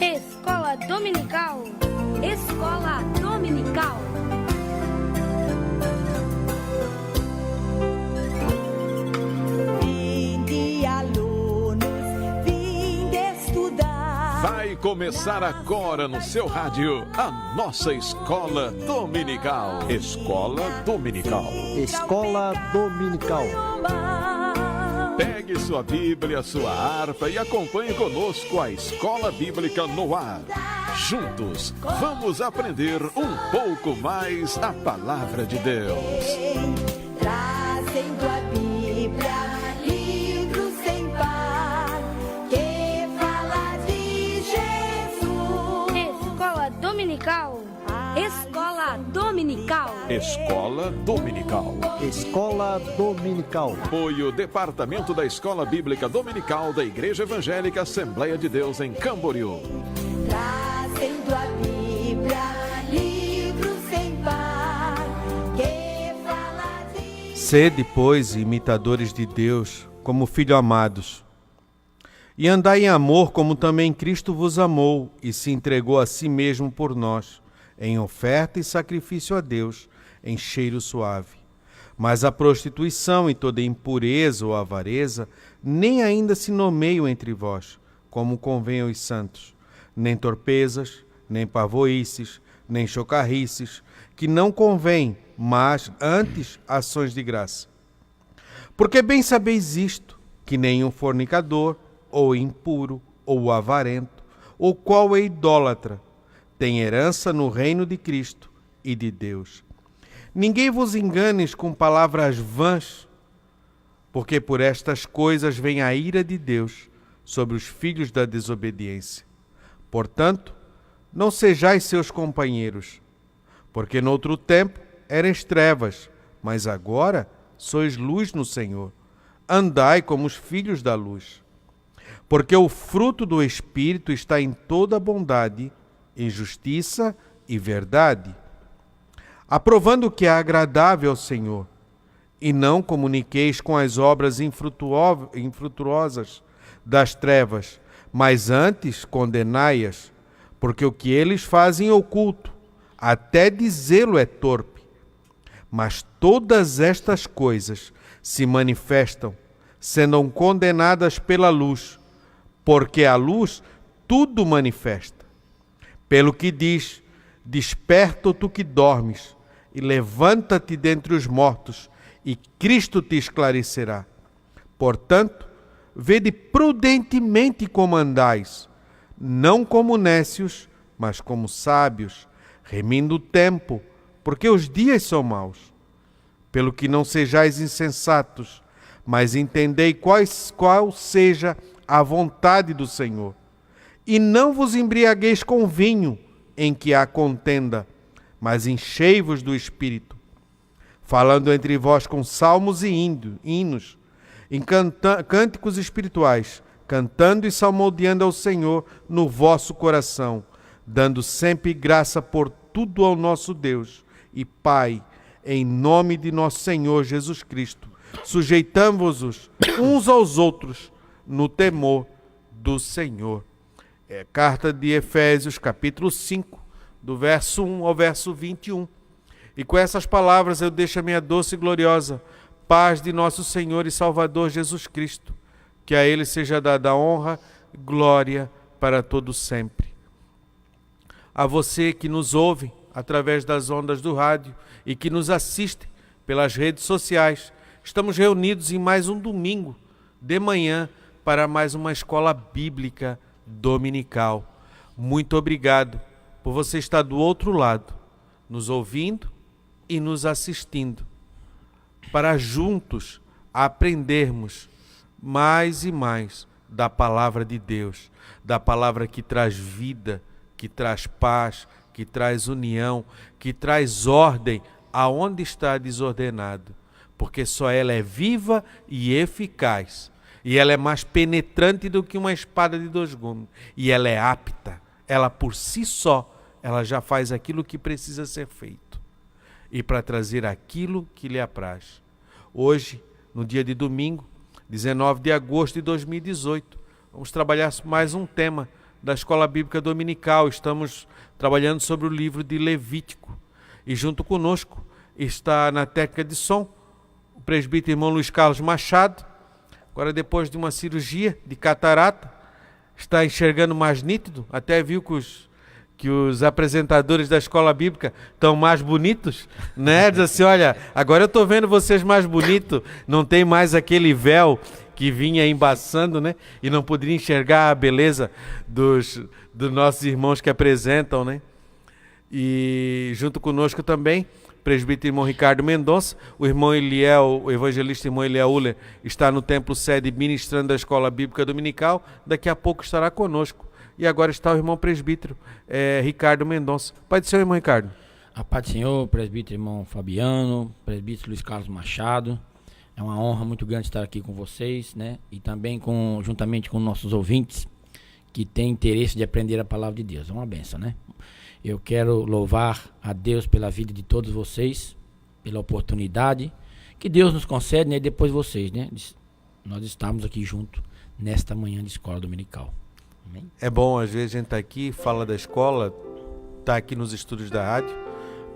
Escola Dominical. Escola Dominical. Vinde, alunos, vinde estudar. Vai começar agora no seu rádio a nossa Escola Dominical. Escola Dominical. Escola Dominical. Pegue sua Bíblia, sua harpa e acompanhe conosco a Escola Bíblica no ar. Juntos, vamos aprender um pouco mais a Palavra de Deus. Trazendo a Bíblia, livro sem par, que fala de Jesus. Escola Dominical. Escola Dominical. Escola Dominical. Escola Dominical. Apoio Departamento da Escola Bíblica Dominical da Igreja Evangélica Assembleia de Deus em Camboriú. Trazendo a Bíblia, livro sem par, que fala de... Sede, pois, imitadores de Deus, como filhos amados, e andai em amor como também Cristo vos amou e se entregou a si mesmo por nós, em oferta e sacrifício a Deus, em cheiro suave. Mas a prostituição e toda impureza ou avareza nem ainda se nomeiam entre vós, como convém aos santos, nem torpezas, nem pavoices, nem chocarrices, que não convém, mas antes ações de graça. Porque bem sabeis isto, que nenhum fornicador, ou impuro, ou avarento, ou qual é idólatra, tem herança no reino de Cristo e de Deus. Ninguém vos enganes com palavras vãs, porque por estas coisas vem a ira de Deus sobre os filhos da desobediência. Portanto, não sejais seus companheiros, porque noutro tempo erais trevas, mas agora sois luz no Senhor. Andai como os filhos da luz. Porque o fruto do Espírito está em toda bondade, em justiça e verdade, aprovando o que é agradável ao Senhor, e não comuniqueis com as obras infrutuosas das trevas, mas antes condenai-as, porque o que eles fazem oculto, até dizê-lo é torpe. Mas todas estas coisas se manifestam, sendo condenadas pela luz, porque a luz tudo manifesta. Pelo que diz, desperta tu que dormes, e levanta-te dentre os mortos, e Cristo te esclarecerá. Portanto, vede prudentemente como andais, não como nécios, mas como sábios, remindo o tempo, porque os dias são maus. Pelo que não sejais insensatos, mas entendei qual seja a vontade do Senhor. E não vos embriagueis com vinho, em que há contenda, mas enchei-vos do Espírito, falando entre vós com salmos e hinos, em cânticos espirituais, cantando e salmodiando ao Senhor no vosso coração, dando sempre graça por tudo ao nosso Deus e Pai, em nome de nosso Senhor Jesus Cristo, sujeitamo-vos uns aos outros no temor do Senhor. É a carta de Efésios, capítulo 5, do verso 1 ao verso 21. E com essas palavras eu deixo a minha doce e gloriosa paz de nosso Senhor e Salvador Jesus Cristo, que a Ele seja dada honra e glória para todo sempre. A você que nos ouve através das ondas do rádio e que nos assiste pelas redes sociais, estamos reunidos em mais um domingo de manhã para mais uma escola bíblica dominical. Muito obrigado por você estar do outro lado, nos ouvindo e nos assistindo, para juntos aprendermos mais e mais da palavra de Deus, da palavra que traz vida, que traz paz, que traz união, que traz ordem aonde está desordenado, porque só ela é viva e eficaz. E ela é mais penetrante do que uma espada de dois gumes. E ela é apta. Ela por si só, ela já faz aquilo que precisa ser feito. E para trazer aquilo que lhe apraz. Hoje, no dia de domingo, 19 de agosto de 2018. Vamos trabalhar mais um tema da Escola Bíblica Dominical. Estamos trabalhando sobre o livro de Levítico. E junto conosco está na técnica de som o presbítero irmão Luiz Carlos Machado. Agora, depois de uma cirurgia de catarata, está enxergando mais nítido. Até viu que os apresentadores da Escola Bíblica estão mais bonitos, né? Diz assim, olha, agora eu estou vendo vocês mais bonitos, não tem mais aquele véu que vinha embaçando, né? E não poderia enxergar a beleza dos nossos irmãos que apresentam, né? E junto conosco também, o presbítero irmão Ricardo Mendonça, o irmão Eliel, o evangelista irmão Eliel Uller, está no templo sede ministrando a Escola Bíblica Dominical, daqui a pouco estará conosco. E agora está o irmão presbítero Ricardo Mendonça. Pai do Senhor, irmão Ricardo. A paz do Senhor, presbítero irmão Fabiano, presbítero Luiz Carlos Machado. É uma honra muito grande estar aqui com vocês, né? E também juntamente com nossos ouvintes que têm interesse de aprender a palavra de Deus. É uma bênção, né? Eu quero louvar a Deus pela vida de todos vocês, pela oportunidade que Deus nos concede, né? E depois vocês, né? Nós estamos aqui juntos nesta manhã de escola dominical. Amém? É bom, às vezes a gente está aqui, fala da escola, está aqui nos estúdios da rádio.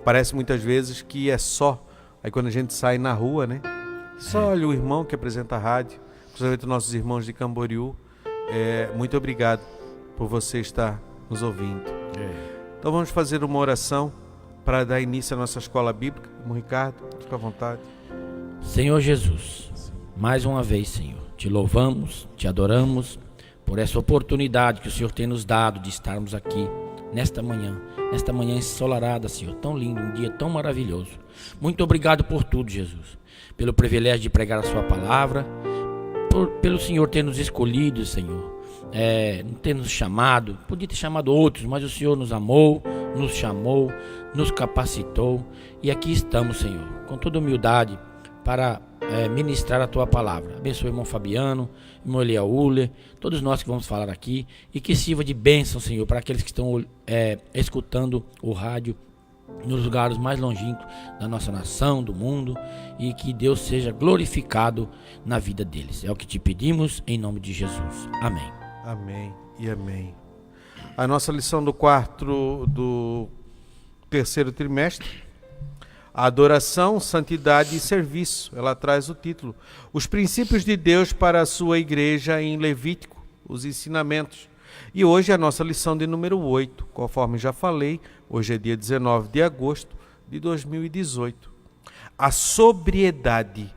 Parece muitas vezes que é só. Aí quando a gente sai na rua, né? Só olha o irmão que apresenta a rádio, principalmente nossos irmãos de Camboriú. Muito obrigado por você estar nos ouvindo. Então vamos fazer uma oração para dar início à nossa escola bíblica. Irmão Ricardo, fica à vontade. Senhor Jesus, mais uma vez, Senhor, te louvamos, te adoramos por essa oportunidade que o Senhor tem nos dado de estarmos aqui nesta manhã ensolarada, Senhor, tão lindo, um dia tão maravilhoso. Muito obrigado por tudo, Jesus, pelo privilégio de pregar a sua palavra, pelo Senhor ter nos escolhido, Senhor, ter nos chamado. Podia ter chamado outros, mas o Senhor nos amou, nos chamou, nos capacitou, e aqui estamos, Senhor, com toda humildade para ministrar a tua palavra. Abençoe o irmão Fabiano, irmão Eliel Uller, todos nós que vamos falar aqui, e que sirva de bênção, Senhor, para aqueles que estão escutando o rádio nos lugares mais longínquos da nossa nação, do mundo, e que Deus seja glorificado na vida deles. É o que te pedimos em nome de Jesus. Amém. Amém e amém. A nossa lição do terceiro trimestre, a adoração, santidade e serviço. Ela traz o título: Os princípios de Deus para a sua igreja em Levítico, os ensinamentos. E hoje é a nossa lição de número 8, conforme já falei, hoje é dia 19 de agosto de 2018. A sobriedade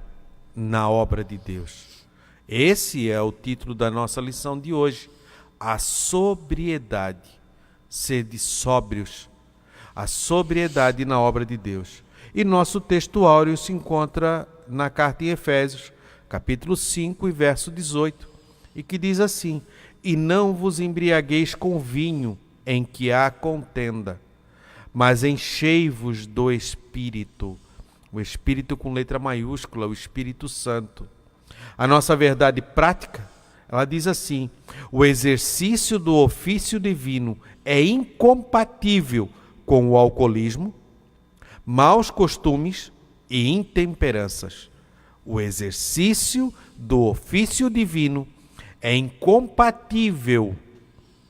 na obra de Deus. Esse é o título da nossa lição de hoje. A sobriedade. Sede sóbrios. A sobriedade na obra de Deus. E nosso texto áureo se encontra na carta em Efésios, capítulo 5 e verso 18, e que diz assim: E não vos embriagueis com vinho, em que há contenda, mas enchei-vos do Espírito. O Espírito com letra maiúscula, o Espírito Santo. A nossa verdade prática, ela diz assim: o exercício do ofício divino é incompatível com o alcoolismo, maus costumes e intemperanças. O exercício do ofício divino é incompatível,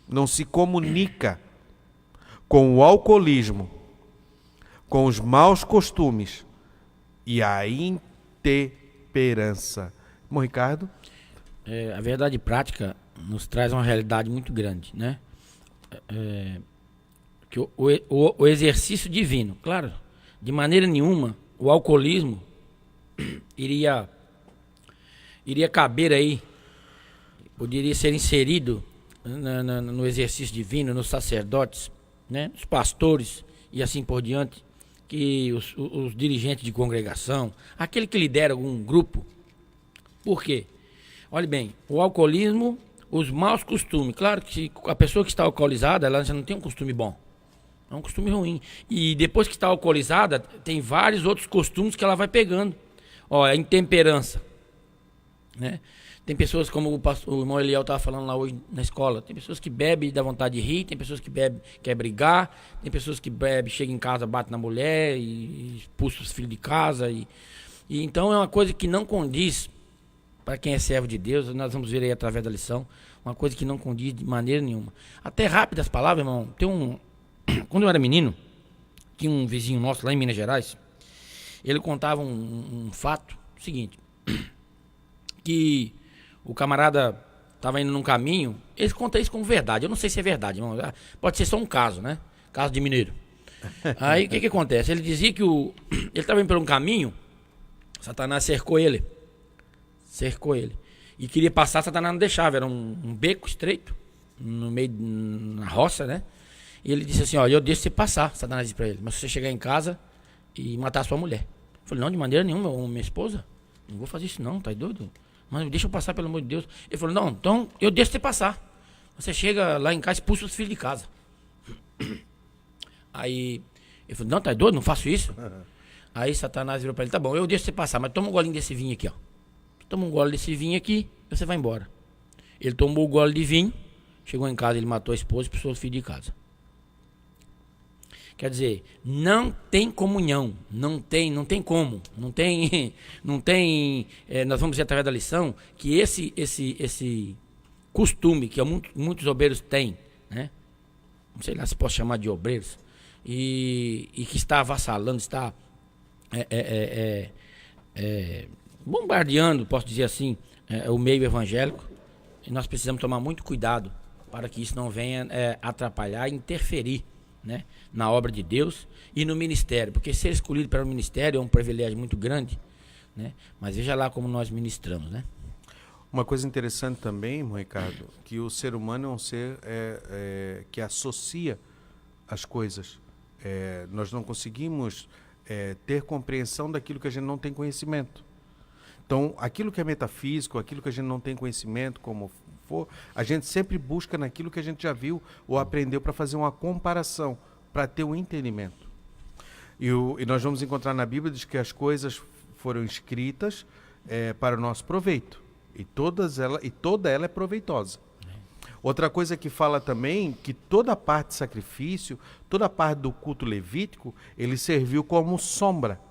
não se comunica com o alcoolismo, com os maus costumes e a intemperança. Irmão Ricardo? A verdade prática nos traz uma realidade muito grande, né? Que o exercício divino, claro, de maneira nenhuma o alcoolismo iria caber aí, poderia ser inserido no exercício divino, nos sacerdotes, né, nos pastores e assim por diante, que os dirigentes de congregação, aquele que lidera algum grupo. Por quê? Olhe bem, o alcoolismo, os maus costumes, claro que a pessoa que está alcoolizada, ela já não tem um costume bom. É um costume ruim. E depois que está alcoolizada, tem vários outros costumes que ela vai pegando. A intemperança, né? Tem pessoas, como o irmão Eliel estava falando lá hoje na escola, tem pessoas que bebem e dá vontade de rir, tem pessoas que bebem, quer brigar, tem pessoas que bebem, chega em casa, bate na mulher e expulsa os filhos de casa. E então é uma coisa que não condiz para quem é servo de Deus, nós vamos ver aí através da lição, uma coisa que não condiz de maneira nenhuma. Até rápidas palavras, irmão. Quando eu era menino, tinha um vizinho nosso lá em Minas Gerais, ele contava um fato, seguinte, que o camarada estava indo num caminho, ele conta isso como verdade, eu não sei se é verdade, irmão, pode ser só um caso, né? Caso de mineiro. Aí o que acontece? Ele dizia que ele estava indo por um caminho, Satanás cercou ele, e queria passar, Satanás não deixava, era um beco estreito, no meio, na roça, né? E ele disse assim, olha, eu deixo você passar, Satanás disse pra ele, mas se você chegar em casa e matar a sua mulher. Eu falei, não, de maneira nenhuma, minha esposa, não vou fazer isso não, tá doido? Mas deixa eu passar, pelo amor de Deus. Ele falou, não, então eu deixo você passar. Você chega lá em casa e expulsa os filhos de casa. Aí, ele falou, não, tá doido, não faço isso. Aí Satanás virou pra ele, tá bom, eu deixo você passar, mas toma um golinho desse vinho aqui, ó. Toma um gole desse vinho aqui e você vai embora. Ele tomou o gole de vinho, chegou em casa, ele matou a esposa e expulsou os filhos de casa. Quer dizer, não tem comunhão, não tem como, nós vamos ver através da lição que esse costume que muitos obreiros têm, né? Não sei lá se posso chamar de obreiros, e que está avassalando, está bombardeando, posso dizer assim, o meio evangélico, e nós precisamos tomar muito cuidado para que isso não venha atrapalhar, interferir, né, na obra de Deus e no ministério, porque ser escolhido para o ministério é um privilégio muito grande, né? Mas veja lá como nós ministramos, né? Uma coisa interessante também, irmão Ricardo, que o ser humano é um ser que associa as coisas. Nós não conseguimos ter compreensão daquilo que a gente não tem conhecimento. Então, aquilo que é metafísico, aquilo que a gente não tem conhecimento, como for, a gente sempre busca naquilo que a gente já viu ou aprendeu para fazer uma comparação, para ter um entendimento. E nós vamos encontrar na Bíblia diz que as coisas foram escritas para o nosso proveito. E toda ela é proveitosa. Outra coisa que fala também, que toda a parte de sacrifício, toda a parte do culto levítico, ele serviu como sombra,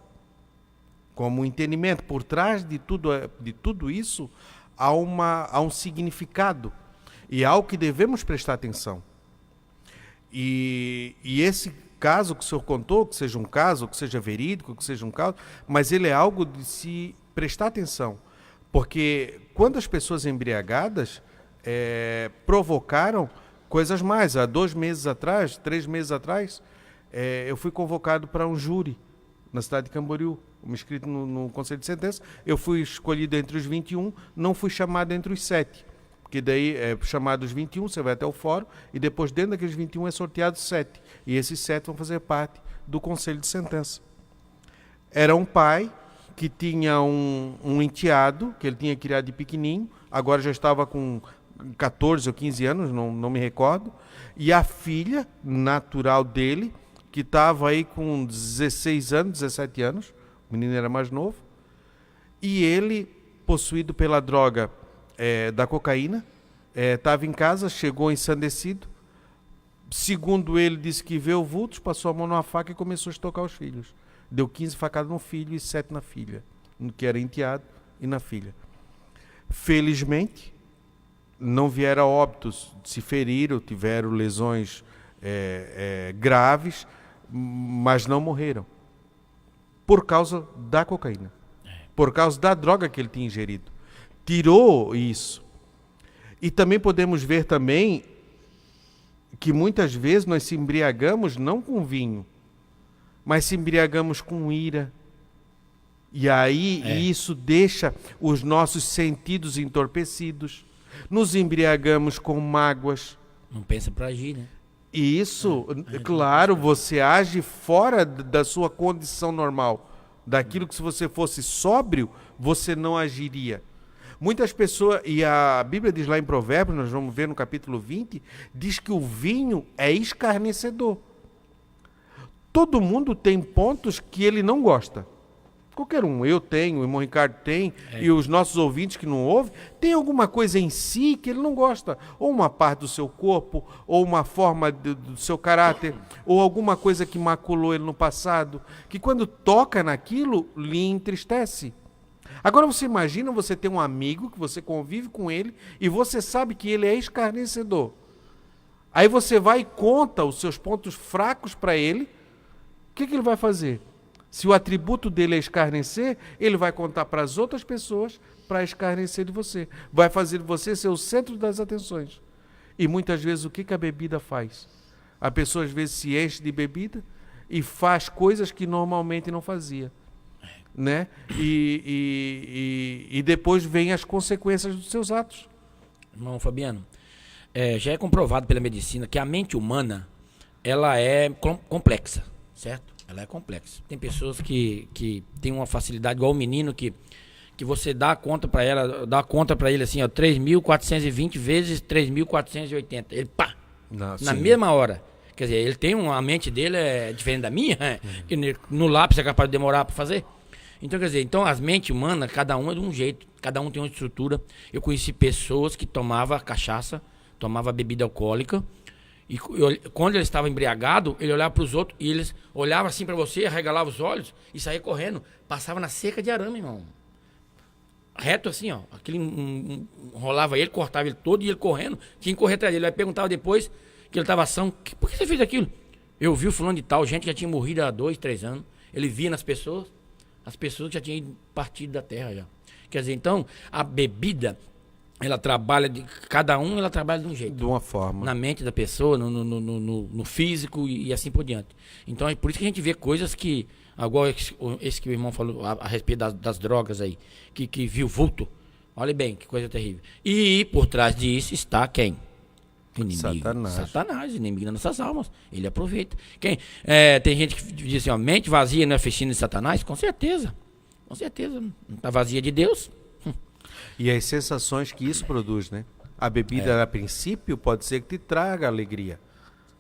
como entendimento. Por trás de tudo isso, há um significado e é algo que devemos prestar atenção. E esse caso que o senhor contou, que seja um caso, que seja verídico, que seja um caso, mas ele é algo de se prestar atenção. Porque quando as pessoas embriagadas provocaram coisas mais. Há 2 meses atrás, 3 meses atrás, eu fui convocado para um júri na cidade de Camboriú, me inscrito no Conselho de Sentença. Eu fui escolhido entre os 21, não fui chamado entre os 7. Porque daí, chamado os 21, você vai até o fórum, e depois dentro daqueles 21 é sorteado 7. E esses 7 vão fazer parte do Conselho de Sentença. Era um pai que tinha um enteado, que ele tinha criado de pequenininho, agora já estava com 14 ou 15 anos, não me recordo, e a filha natural dele, que estava aí com 16 anos, 17 anos, o menino era mais novo, e ele, possuído pela droga da cocaína, estava em casa, chegou ensandecido, segundo ele, disse que vê o vultos, passou a mão numa faca e começou a estocar os filhos. Deu 15 facadas no filho e 7 na filha, no que era enteado, e na filha. Felizmente, não vieram a óbitos, se feriram, tiveram lesões graves, mas não morreram. Por causa da cocaína. Por causa da droga que ele tinha ingerido. Tirou isso. E também podemos ver também que muitas vezes nós se embriagamos não com vinho, mas se embriagamos com ira. E aí isso deixa os nossos sentidos entorpecidos. Nos embriagamos com mágoas. Não pensa para agir, né? E isso, claro, você age fora da sua condição normal. Daquilo que se você fosse sóbrio, você não agiria. Muitas pessoas, e a Bíblia diz lá em Provérbios, nós vamos ver no capítulo 20, diz que o vinho é escarnecedor. Todo mundo tem pontos que ele não gosta. Qualquer um, eu tenho, o irmão Ricardo tem, e os nossos ouvintes que não ouvem, tem alguma coisa em si que ele não gosta. Ou uma parte do seu corpo, ou uma forma do seu caráter, ou alguma coisa que maculou ele no passado, que quando toca naquilo, lhe entristece. Agora você imagina você ter um amigo que você convive com ele e você sabe que ele é escarnecedor. Aí você vai e conta os seus pontos fracos para ele. O que ele vai fazer? Se o atributo dele é escarnecer, ele vai contar para as outras pessoas para escarnecer de você. Vai fazer de você ser o centro das atenções. E muitas vezes o que a bebida faz? A pessoa às vezes se enche de bebida e faz coisas que normalmente não fazia. Né? E depois vem as consequências dos seus atos. Irmão Fabiano, já é comprovado pela medicina que a mente humana, ela é complexa, certo? Ela é complexa. Tem pessoas que têm uma facilidade, igual o menino que você dá conta para ele assim, ó, 3.420 vezes 3.480. Ele pá, na mesma hora. Quer dizer, ele tem a mente dele é diferente da minha, que no lápis é capaz de demorar para fazer. Então, quer dizer, as mentes humanas, cada um é de um jeito, cada um tem uma estrutura. Eu conheci pessoas que tomavam cachaça, tomavam bebida alcoólica, e quando ele estava embriagado, ele olhava para os outros, e eles olhavam assim para você, arregalavam os olhos e saía correndo. Passava na seca de arame, irmão. Reto assim, ó. Aquele rolava ele, cortava ele todo e ele correndo. Tinha que correr atrás dele. Aí perguntava depois que ele estava ação, por que você fez aquilo? Eu vi o fulano de tal, gente que já tinha morrido há 2, 3 anos. Ele via nas pessoas, as pessoas que já tinham partido da terra já. Quer dizer, então, a bebida, ela trabalha, ela trabalha de um jeito. De uma forma. Na mente da pessoa, no físico e assim por diante. Então, é por isso que a gente vê coisas que, agora esse que o irmão falou a respeito das drogas aí, que viu vulto. Olha bem, que coisa terrível. E por trás disso está quem? Inimigo. Satanás, inimigo das nossas almas. Ele aproveita. Tem gente que diz assim, ó, mente vazia não é oficina de Satanás? Com certeza. Com certeza. Não está vazia de Deus. E as sensações que isso produz, né? A bebida, a princípio, pode ser que te traga alegria.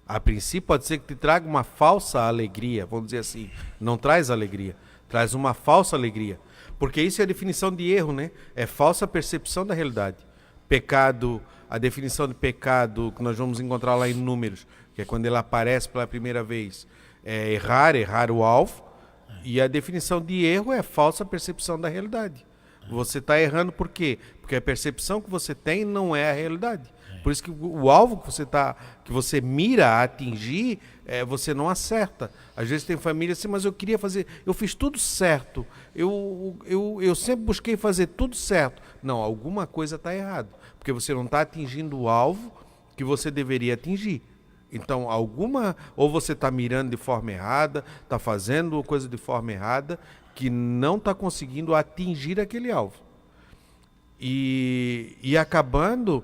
A princípio, pode ser que te traga uma falsa alegria. Vamos dizer assim, não traz alegria. Traz uma falsa alegria. Porque isso é a definição de erro, né? É falsa percepção da realidade. Pecado, a definição de pecado que nós vamos encontrar lá em Números, que é quando ele aparece pela primeira vez, é errar o alvo. E a definição de erro é falsa percepção da realidade. Você está errando por quê? Porque a percepção que você tem não é a realidade. Por isso que o alvo que você mira a atingir, você não acerta. Às vezes tem família assim, mas eu queria fazer, eu fiz tudo certo. Eu sempre busquei fazer tudo certo. Não, alguma coisa está errado. Porque você não está atingindo o alvo que você deveria atingir. Então, ou você está mirando de forma errada, está fazendo coisa de forma errada, que não está conseguindo atingir aquele alvo. E acabando,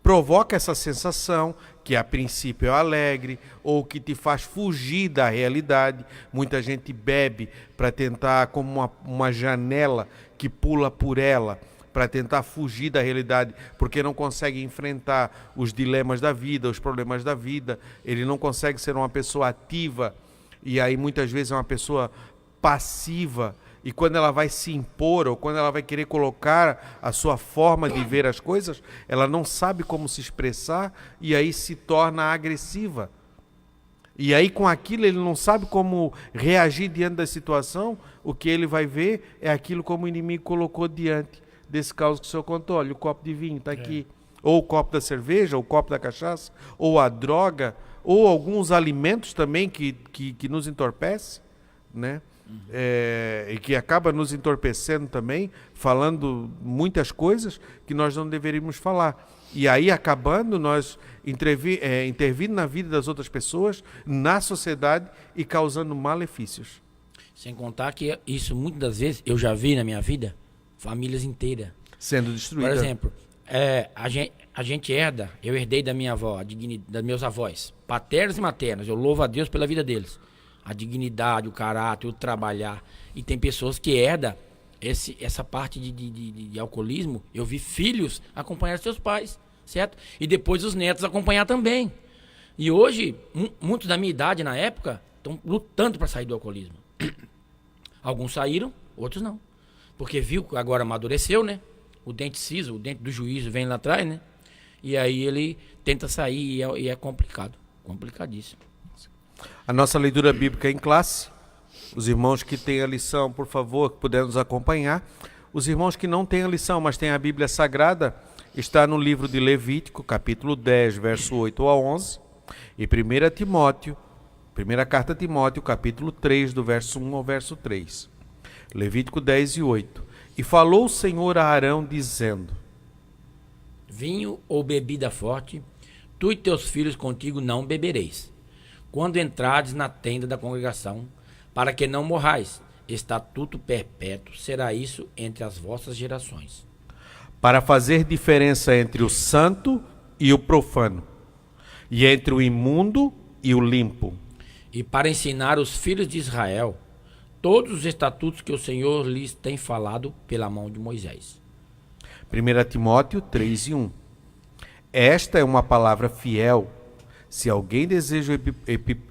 provoca essa sensação que a princípio é alegre, ou que te faz fugir da realidade. Muita gente bebe para tentar, como uma janela que pula por ela, para tentar fugir da realidade, porque não consegue enfrentar os dilemas da vida, os problemas da vida. Ele não consegue ser uma pessoa ativa, e aí muitas vezes é uma pessoa passiva, e quando ela vai se impor, ou quando ela vai querer colocar a sua forma de ver as coisas, ela não sabe como se expressar, e aí se torna agressiva. E aí com aquilo ele não sabe como reagir diante da situação. O que ele vai ver é aquilo como o inimigo colocou diante desse caso que o senhor contou. Olha, o copo de vinho está aqui, ou o copo da cerveja, ou o copo da cachaça, ou a droga, ou alguns alimentos também que nos entorpecem, né? E que acaba nos entorpecendo também, falando muitas coisas que nós não deveríamos falar. E aí acabando nós intervindo na vida das outras pessoas, na sociedade, e causando malefícios. Sem contar que isso muitas das vezes eu já vi na minha vida famílias inteiras sendo destruídas. Por exemplo, a gente herda, eu herdei da minha avó, dos meus avós, paternos e maternos. Eu louvo a Deus pela vida deles. A dignidade, o caráter, o trabalhar. E tem pessoas que herdam essa parte de alcoolismo. Eu vi filhos acompanhar seus pais, certo? E depois os netos acompanhar também. E hoje, muitos da minha idade na época estão lutando para sair do alcoolismo. Alguns saíram, outros não. Porque viu que agora amadureceu, né? O dente siso, o dente do juízo vem lá atrás, né? E aí ele tenta sair e é complicado. Complicadíssimo. A nossa leitura bíblica em classe. Os irmãos que têm a lição, por favor, que puderem nos acompanhar. Os irmãos que não têm a lição, mas têm a Bíblia Sagrada, está no livro de Levítico, capítulo 10, verso 8 a 11, e 1 Timóteo, primeira carta a Timóteo, capítulo 3, do verso 1 ao verso 3. Levítico 10 e 8. E falou o Senhor a Arão, dizendo: Vinho ou bebida forte, tu e teus filhos contigo não bebereis, quando entrardes na tenda da congregação, para que não morrais. Estatuto perpétuo será isso entre as vossas gerações. Para fazer diferença entre o santo e o profano, e entre o imundo e o limpo. E para ensinar os filhos de Israel todos os estatutos que o Senhor lhes tem falado pela mão de Moisés. 1 Timóteo 3 e 1. Esta é uma palavra fiel. Se alguém deseja o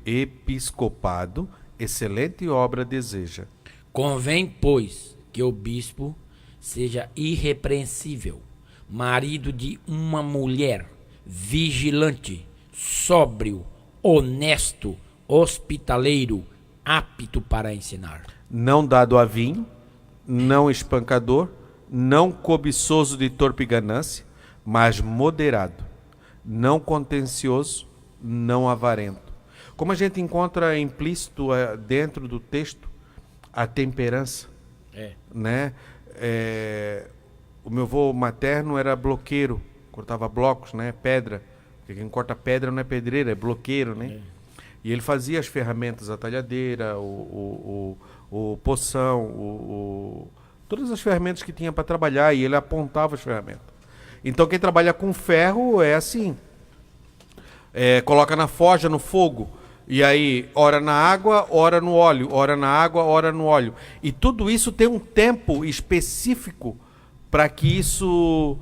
episcopado, excelente obra deseja. Convém, pois, que o bispo seja irrepreensível, marido de uma mulher, vigilante, sóbrio, honesto, hospitaleiro, apto para ensinar. Não dado a vinho, não espancador, não cobiçoso de torpe ganância, mas moderado, não contencioso, não avarento. Como a gente encontra implícito dentro do texto, a temperança, né? O meu avô materno era bloqueiro, cortava blocos, né? Pedra. Porque quem corta pedra não é pedreiro, é bloqueiro, né? E ele fazia as ferramentas, a talhadeira, o poção, todas as ferramentas que tinha para trabalhar, e ele apontava as ferramentas. Então quem trabalha com ferro é assim, coloca na forja, no fogo, e aí ora na água, ora no óleo, ora na água, ora no óleo. E tudo isso tem um tempo específico para que isso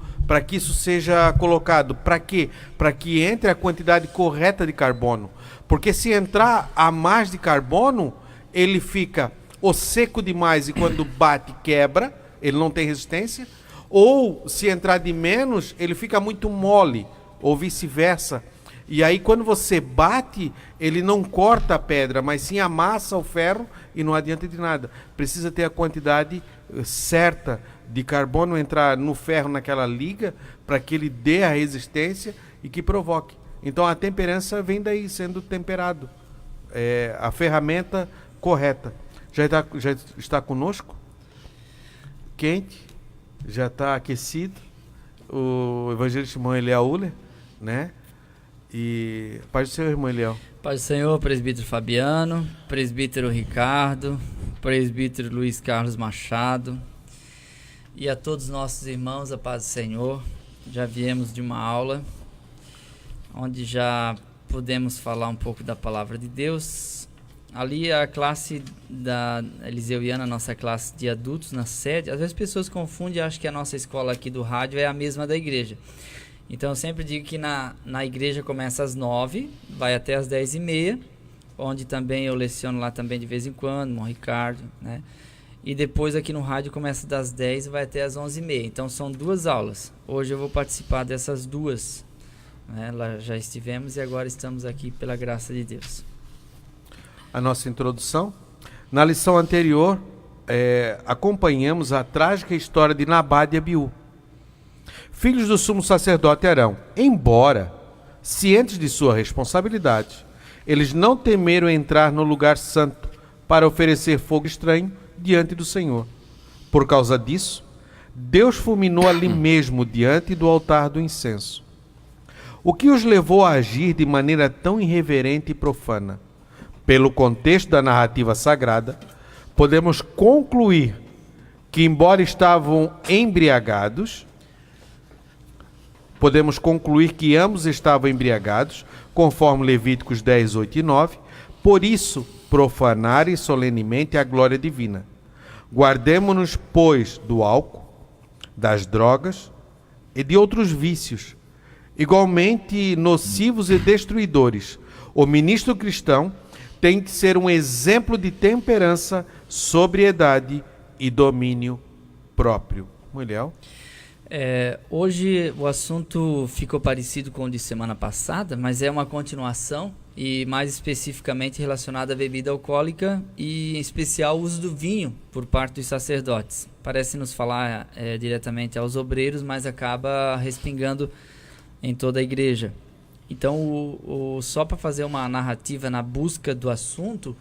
seja colocado. Para quê? Para que entre a quantidade correta de carbono. Porque se entrar a mais de carbono, ele fica ou seco demais e quando bate quebra, ele não tem resistência, ou se entrar de menos, ele fica muito mole, ou vice-versa. E aí quando você bate, ele não corta a pedra, mas sim amassa o ferro e não adianta de nada. Precisa ter a quantidade certa de carbono entrar no ferro naquela liga para que ele dê a resistência e que provoque. Então a temperança vem daí, sendo temperado. A ferramenta correta. Já está conosco? Quente? Já está aquecido? O evangelista irmão Eliel Uller, né? E paz do Senhor, irmão Eliel. Paz do Senhor, presbítero Fabiano, presbítero Ricardo, presbítero Luiz Carlos Machado, e a todos os nossos irmãos, a paz do Senhor. Já viemos de uma aula onde já pudemos falar um pouco da palavra de Deus. Ali a classe da Eliseuiana, nossa classe de adultos na sede, às vezes as pessoas confundem e acham que a nossa escola aqui do rádio é a mesma da igreja. Então eu sempre digo que na igreja começa às 9, vai até às 10h30, onde também eu leciono lá também de vez em quando, irmão Ricardo, né? E depois aqui no rádio começa das 10 e vai até às 11h30. Então são 2 aulas. Hoje eu vou participar dessas 2. Né? Lá já estivemos e agora estamos aqui pela graça de Deus. A nossa introdução. Na lição anterior, acompanhamos a trágica história de Nabade e Abiú, filhos do sumo sacerdote Arão. Embora cientes de sua responsabilidade, eles não temeram entrar no lugar santo para oferecer fogo estranho diante do Senhor. Por causa disso, Deus fulminou ali mesmo diante do altar do incenso. O que os levou a agir de maneira tão irreverente e profana? Pelo contexto da narrativa sagrada, podemos concluir que, embora estavam embriagados, ambos estavam embriagados, conforme Levíticos 10, 8 e 9, por isso profanarem solenemente a glória divina. Guardemo-nos, pois, do álcool, das drogas e de outros vícios, igualmente nocivos e destruidores. O ministro cristão tem que ser um exemplo de temperança, sobriedade e domínio próprio. Mulher? Hoje o assunto ficou parecido com o de semana passada, mas é uma continuação e mais especificamente relacionado à bebida alcoólica e em especial o uso do vinho por parte dos sacerdotes. Parece nos falar diretamente aos obreiros, mas acaba respingando em toda a igreja. Então, só para fazer uma narrativa na busca do assunto,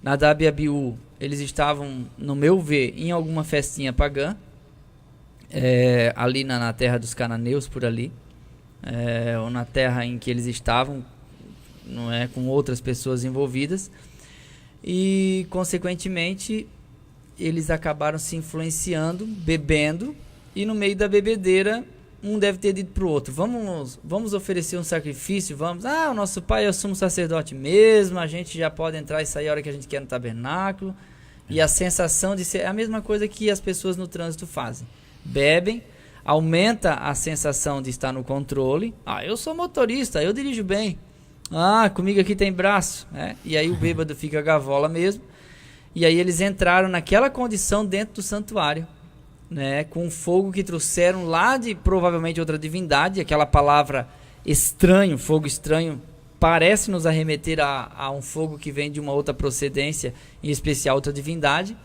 Nadab e Abiú, eles estavam, no meu ver, em alguma festinha pagã, ali na terra dos cananeus, por ali, ou na terra em que eles estavam, não é, com outras pessoas envolvidas, e, consequentemente, eles acabaram se influenciando, bebendo, e no meio da bebedeira, um deve ter dito para o outro, vamos oferecer um sacrifício, o nosso pai é o sumo sacerdote mesmo, a gente já pode entrar e sair a hora que a gente quer no tabernáculo, e a sensação de ser a mesma coisa que as pessoas no trânsito fazem, bebem, aumenta a sensação de estar no controle, eu sou motorista, eu dirijo bem, comigo aqui tem braço, e aí o bêbado fica gavola mesmo, e aí eles entraram naquela condição dentro do santuário, com fogo que trouxeram lá de provavelmente outra divindade. Aquela palavra estranho, fogo estranho, parece nos arremeter a um fogo que vem de uma outra procedência, em especial outra divindade,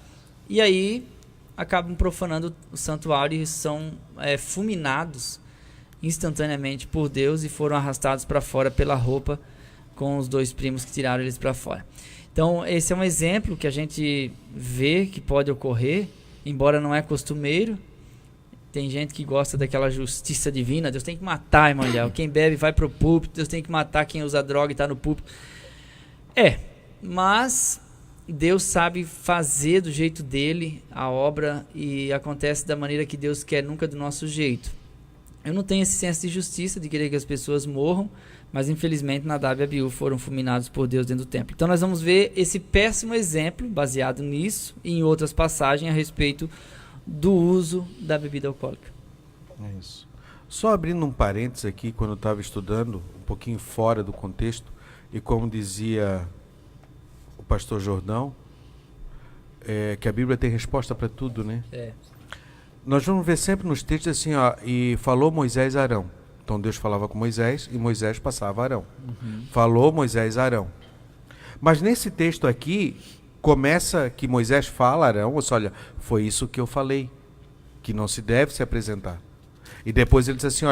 e aí acabam profanando o santuário e são fulminados instantaneamente por Deus e foram arrastados para fora pela roupa com os dois primos que tiraram eles para fora. Então esse é um exemplo que a gente vê que pode ocorrer, embora não é costumeiro. Tem gente que gosta daquela justiça divina, Deus tem que matar, irmão Léo, quem bebe vai pro púlpito, Deus tem que matar quem usa droga e está no púlpito. Mas Deus sabe fazer do jeito dele a obra e acontece da maneira que Deus quer, nunca do nosso jeito. Eu não tenho esse senso de justiça de querer que as pessoas morram, mas infelizmente Nadab e Abiú foram fulminados por Deus dentro do templo. Então nós vamos ver esse péssimo exemplo, baseado nisso e em outras passagens a respeito do uso da bebida alcoólica. É isso. Só abrindo um parênteses aqui, quando eu estava estudando, um pouquinho fora do contexto, e como dizia o pastor Jordão, que a Bíblia tem resposta para tudo, né? Nós vamos ver sempre nos textos assim, e falou Moisés a Arão. Então Deus falava com Moisés e Moisés passava a Arão. Falou Moisés a Arão. Mas nesse texto aqui, começa que Moisés fala a Arão, olha, foi isso que eu falei, que não se deve se apresentar. E depois ele diz assim,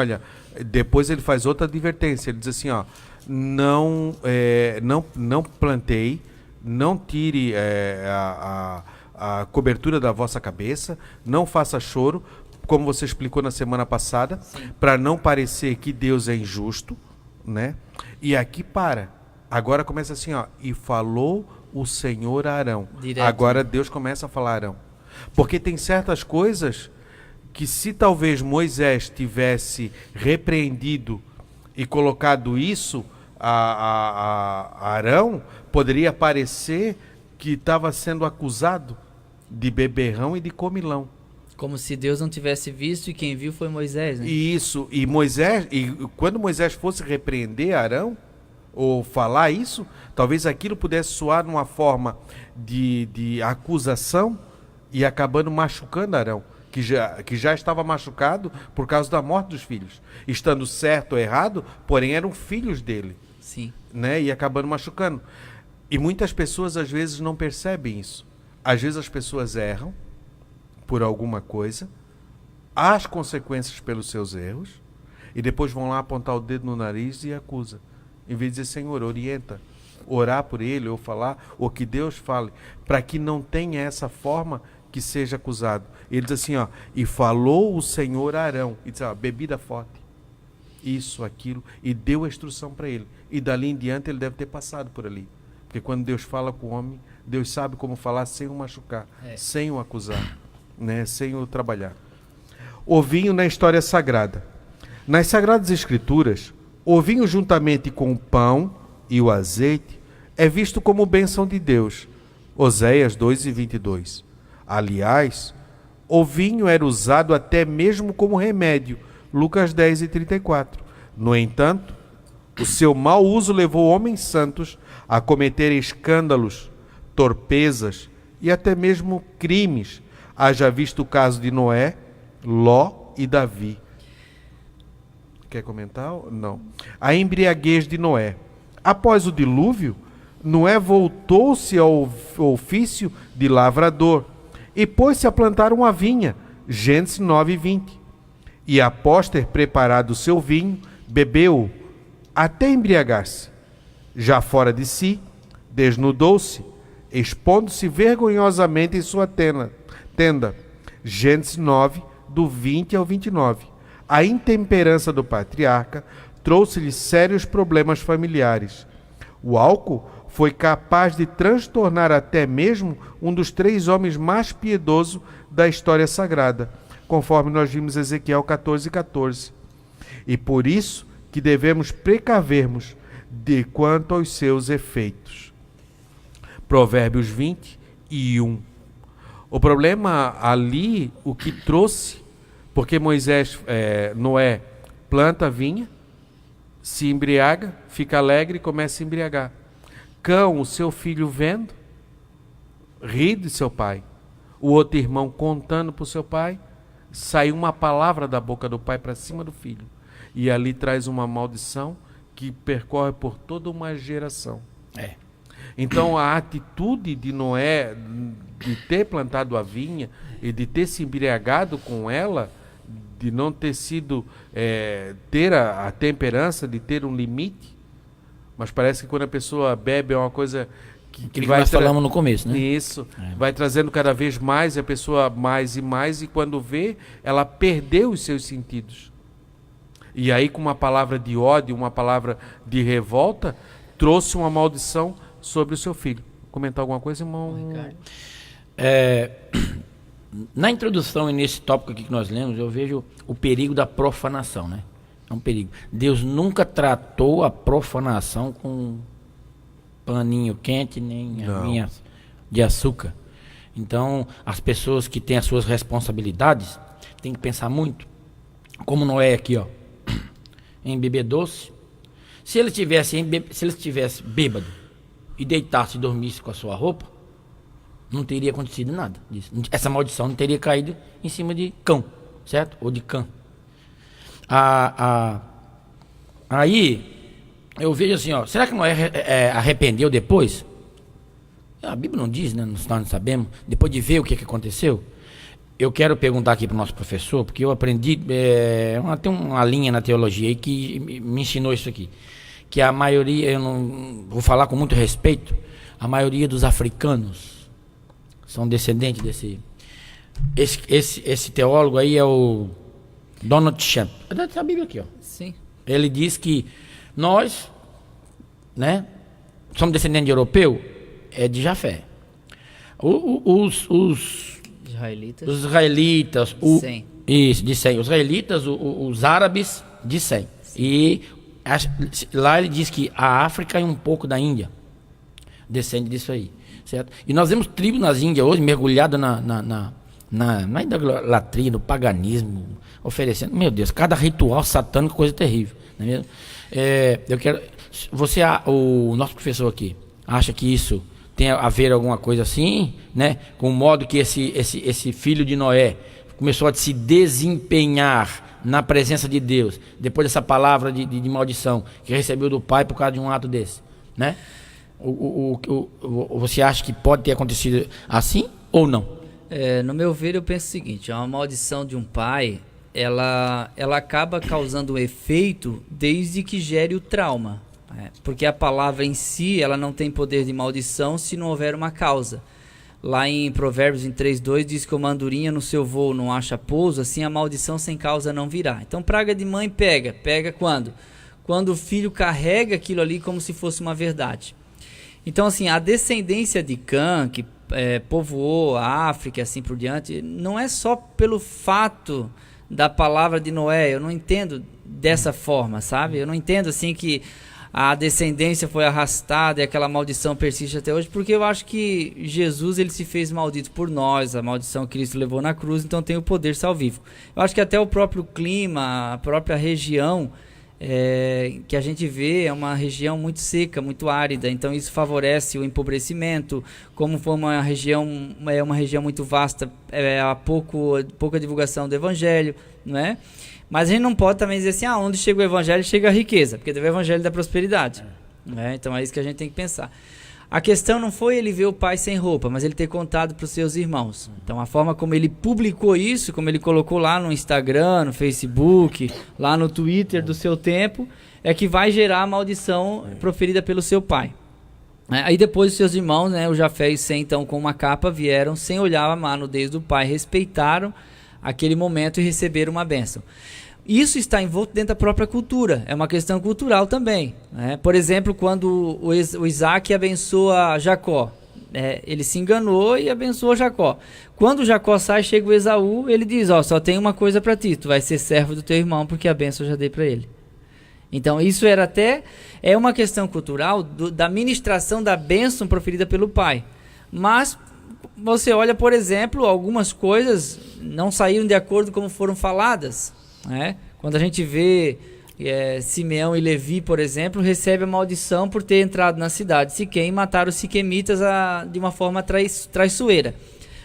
depois ele faz outra advertência, ele diz assim, não plantei, não tire a cobertura da vossa cabeça, não faça choro, como você explicou na semana passada, para não parecer que Deus é injusto, né? E aqui agora começa assim, e falou o Senhor a Arão. Direto. Agora Deus começa a falar a Arão. Porque tem certas coisas que se talvez Moisés tivesse repreendido e colocado isso a Arão, poderia parecer que estava sendo acusado de beberrão e de comilão. Como se Deus não tivesse visto e quem viu foi Moisés, né? Isso, e quando Moisés fosse repreender Arão, ou falar isso, talvez aquilo pudesse soar numa forma de acusação e acabando machucando Arão, que já estava machucado por causa da morte dos filhos. Estando certo ou errado, porém eram filhos dele. Sim. Né? E acabando machucando. E muitas pessoas às vezes não percebem isso. Às vezes as pessoas erram por alguma coisa, as consequências pelos seus erros, e depois vão lá apontar o dedo no nariz e acusa. Em vez de dizer, Senhor, orienta, orar por ele, ou falar, ou que Deus fale, para que não tenha essa forma que seja acusado. Ele diz assim, e falou o Senhor a Arão, e diz, bebida forte, isso, aquilo, e deu a instrução para ele. E dali em diante ele deve ter passado por ali. Porque quando Deus fala com o homem, Deus sabe como falar sem o machucar, sem o acusar, né? Sem o trabalhar. O vinho na história sagrada. Nas Sagradas Escrituras, o vinho juntamente com o pão e o azeite é visto como bênção de Deus. Oséias 2:22. Aliás, o vinho era usado até mesmo como remédio. Lucas 10:34. No entanto, o seu mau uso levou homens santos a cometerem escândalos, torpezas e até mesmo crimes. Haja visto o caso de Noé, Ló e Davi. Quer comentar? Não. A embriaguez de Noé. Após o dilúvio, Noé voltou-se ao ofício de lavrador e pôs-se a plantar uma vinha. Gênesis 9:20. E após ter preparado o seu vinho, bebeu até embriagar-se. Já fora de si, desnudou-se, expondo-se vergonhosamente em sua tenda. Gênesis 9, do 20 ao 29. A intemperança do patriarca trouxe-lhe sérios problemas familiares. O álcool foi capaz de transtornar até mesmo um dos 3 homens mais piedosos da história sagrada, conforme nós vimos em Ezequiel 14:14. E por isso que devemos precavermos de quanto aos seus efeitos. Provérbios 20:1. O problema ali, o que trouxe, porque Noé planta a vinha, se embriaga, fica alegre e começa a se embriagar. Cão, o seu filho vendo, ri de seu pai. O outro irmão contando para o seu pai, sai uma palavra da boca do pai para cima do filho. E ali traz uma maldição que percorre por toda uma geração. Então a atitude de Noé de ter plantado a vinha e de ter se embriagado com ela, de não ter sido, ter a temperança, de ter um limite, mas parece que quando a pessoa bebe é uma coisa que vai... nós falamos no começo, né? Isso, vai trazendo cada vez mais, a pessoa mais e mais, e quando vê, ela perdeu os seus sentidos. E aí com uma palavra de ódio, uma palavra de revolta, trouxe uma maldição sobre o seu filho. Comentar alguma coisa, irmão? Na introdução e nesse tópico aqui que nós lemos, eu vejo o perigo da profanação, né? É um perigo. Deus nunca tratou a profanação com paninho quente, nem aguinhas de açúcar. Então, as pessoas que têm as suas responsabilidades têm que pensar muito. Como Noé aqui, ó, em beber doce. Se ele estivesse bêbado e deitasse e dormisse com a sua roupa, não teria acontecido nada disso. Essa maldição não teria caído em cima de cão, certo? Ou de cã. Aí, eu vejo assim, ó, será que Noé arrependeu depois? A Bíblia não diz, né? Nós não sabemos. Depois de ver o que aconteceu, eu quero perguntar aqui para o nosso professor, porque eu aprendi, tem uma linha na teologia aí que me ensinou isso aqui. Que a maioria, eu não vou falar com muito respeito, a maioria dos africanos são descendentes desse... Esse teólogo aí é o Donald Trump. É dessa Bíblia aqui, ó. Sim. Ele diz que nós, né, somos descendentes de europeu, de Jafé. Os israelitas, de Sem. Os israelitas, os árabes, de Sem. E lá ele diz que a África e um pouco da Índia descende disso aí, certo? E nós vemos tribos nas Índias hoje mergulhadas na idolatria, no paganismo, oferecendo, meu Deus, cada ritual satânico, coisa terrível, não é mesmo? Eu quero, o nosso professor aqui, acha que isso tem a ver alguma coisa assim, né? Com o modo que esse filho de Noé começou a se desempenhar na presença de Deus, depois dessa palavra de maldição que recebeu do pai por causa de um ato desse, né? Você acha que pode ter acontecido assim ou não? No meu ver, eu penso o seguinte: uma maldição de um pai, ela acaba causando um efeito desde que gere o trauma. Porque a palavra em si, ela não tem poder de maldição se não houver uma causa. Lá em Provérbios 3:2 diz que uma andorinha no seu voo não acha pouso, assim a maldição sem causa não virá. Então praga de mãe pega quando? Quando o filho carrega aquilo ali como se fosse uma verdade. Então assim, a descendência de Cã, que povoou a África e assim por diante, não é só pelo fato da palavra de Noé. Eu não entendo dessa forma, sabe? Eu não entendo assim que a descendência foi arrastada e aquela maldição persiste até hoje, porque eu acho que Jesus, ele se fez maldito por nós, a maldição que Cristo levou na cruz, então tem o poder salvífico. Eu acho que até o próprio clima, a própria região, que a gente vê é uma região muito seca, muito árida, então isso favorece o empobrecimento. Como foi uma região muito vasta, há pouca divulgação do evangelho, não é? Mas a gente não pode também dizer assim, onde chega o evangelho, chega a riqueza, porque teve o evangelho da prosperidade, né? Então é isso que a gente tem que pensar. A questão não foi ele ver o pai sem roupa, mas ele ter contado para os seus irmãos. Então a forma como ele publicou isso, como ele colocou lá no Instagram, no Facebook, lá no Twitter do seu tempo, é que vai gerar a maldição proferida pelo seu pai. Aí depois os seus irmãos, né, o Jafé e Sem, então com uma capa, vieram sem olhar a má nudez do pai, respeitaram aquele momento e receberam uma bênção. Isso está envolto dentro da própria cultura, é uma questão cultural também, né? Por exemplo, quando o Isaac abençoa Jacó, ele se enganou e abençoou Jacó. Quando Jacó sai, chega o Esaú, ele diz, só tem uma coisa para ti, tu vai ser servo do teu irmão, porque a bênção eu já dei para ele. Então isso é uma questão cultural da ministração da bênção proferida pelo pai. Mas você olha, por exemplo, algumas coisas não saíram de acordo como foram faladas, né? Quando a gente vê Simeão e Levi, por exemplo, recebe a maldição por ter entrado na cidade de Siquém e mataram os siquemitas de uma forma traiçoeira.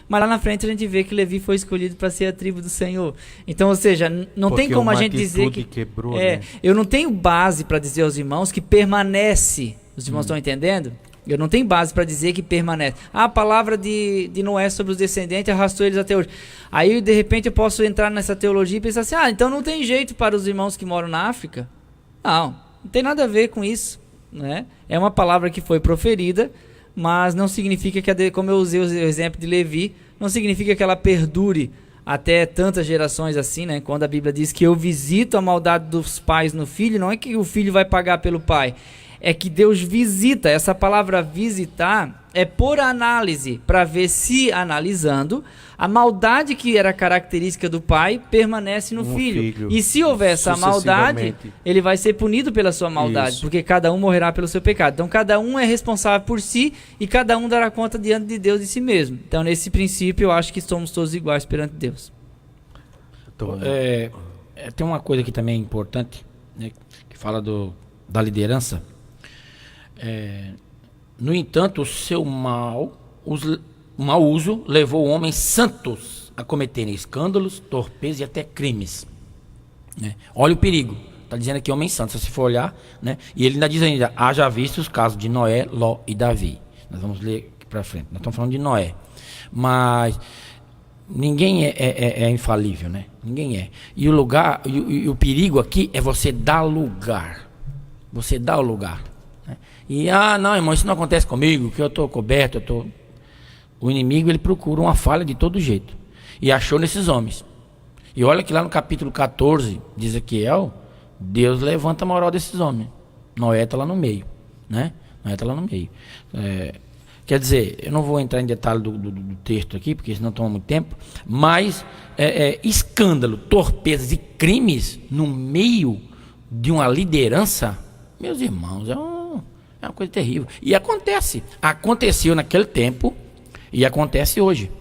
Mas lá na frente a gente vê que Levi foi escolhido para ser a tribo do Senhor. Então, ou seja, não tem como a gente dizer que quebrou, né? Eu não tenho base para dizer aos irmãos que permanece. Os irmãos estão entendendo? Eu não tenho base para dizer que permanece. A palavra de Noé sobre os descendentes arrastou eles até hoje. Aí, de repente, eu posso entrar nessa teologia e pensar assim, então não tem jeito para os irmãos que moram na África? Não tem nada a ver com isso, né? É uma palavra que foi proferida, mas não significa que, como eu usei o exemplo de Levi, não significa que ela perdure até tantas gerações assim, né? Quando a Bíblia diz que eu visito a maldade dos pais no filho, não é que o filho vai pagar pelo pai, é que Deus visita. Essa palavra visitar é por análise, para ver se, analisando, a maldade que era característica do pai permanece no filho. E se houver essa maldade, ele vai ser punido pela sua maldade, porque cada um morrerá pelo seu pecado. Então cada um é responsável por si e cada um dará conta diante de Deus de si mesmo. Então nesse princípio eu acho que somos todos iguais perante Deus. Tem uma coisa aqui também importante, né, que fala da liderança. No entanto, o seu mau uso levou homens santos a cometerem escândalos, torpezas e até crimes, né? Olha o perigo, está dizendo aqui homens santos, se for olhar, né? E ele ainda diz haja visto os casos de Noé, Ló e Davi. Nós vamos ler aqui para frente, nós estamos falando de Noé, mas ninguém é infalível, né? Ninguém é. E o perigo aqui é você dar lugar, você dá o lugar. E, não, irmão, isso não acontece comigo, que eu estou coberto, O inimigo, ele procura uma falha de todo jeito. E achou nesses homens. E olha que lá no capítulo 14 de Ezequiel, Deus levanta a moral desses homens. Noé está lá no meio, né? Noé está lá no meio. Quer dizer, eu não vou entrar em detalhe do texto aqui, porque senão toma muito tempo, mas escândalo, torpezas e crimes no meio de uma liderança, meus irmãos, é uma coisa terrível. E aconteceu naquele tempo e acontece hoje,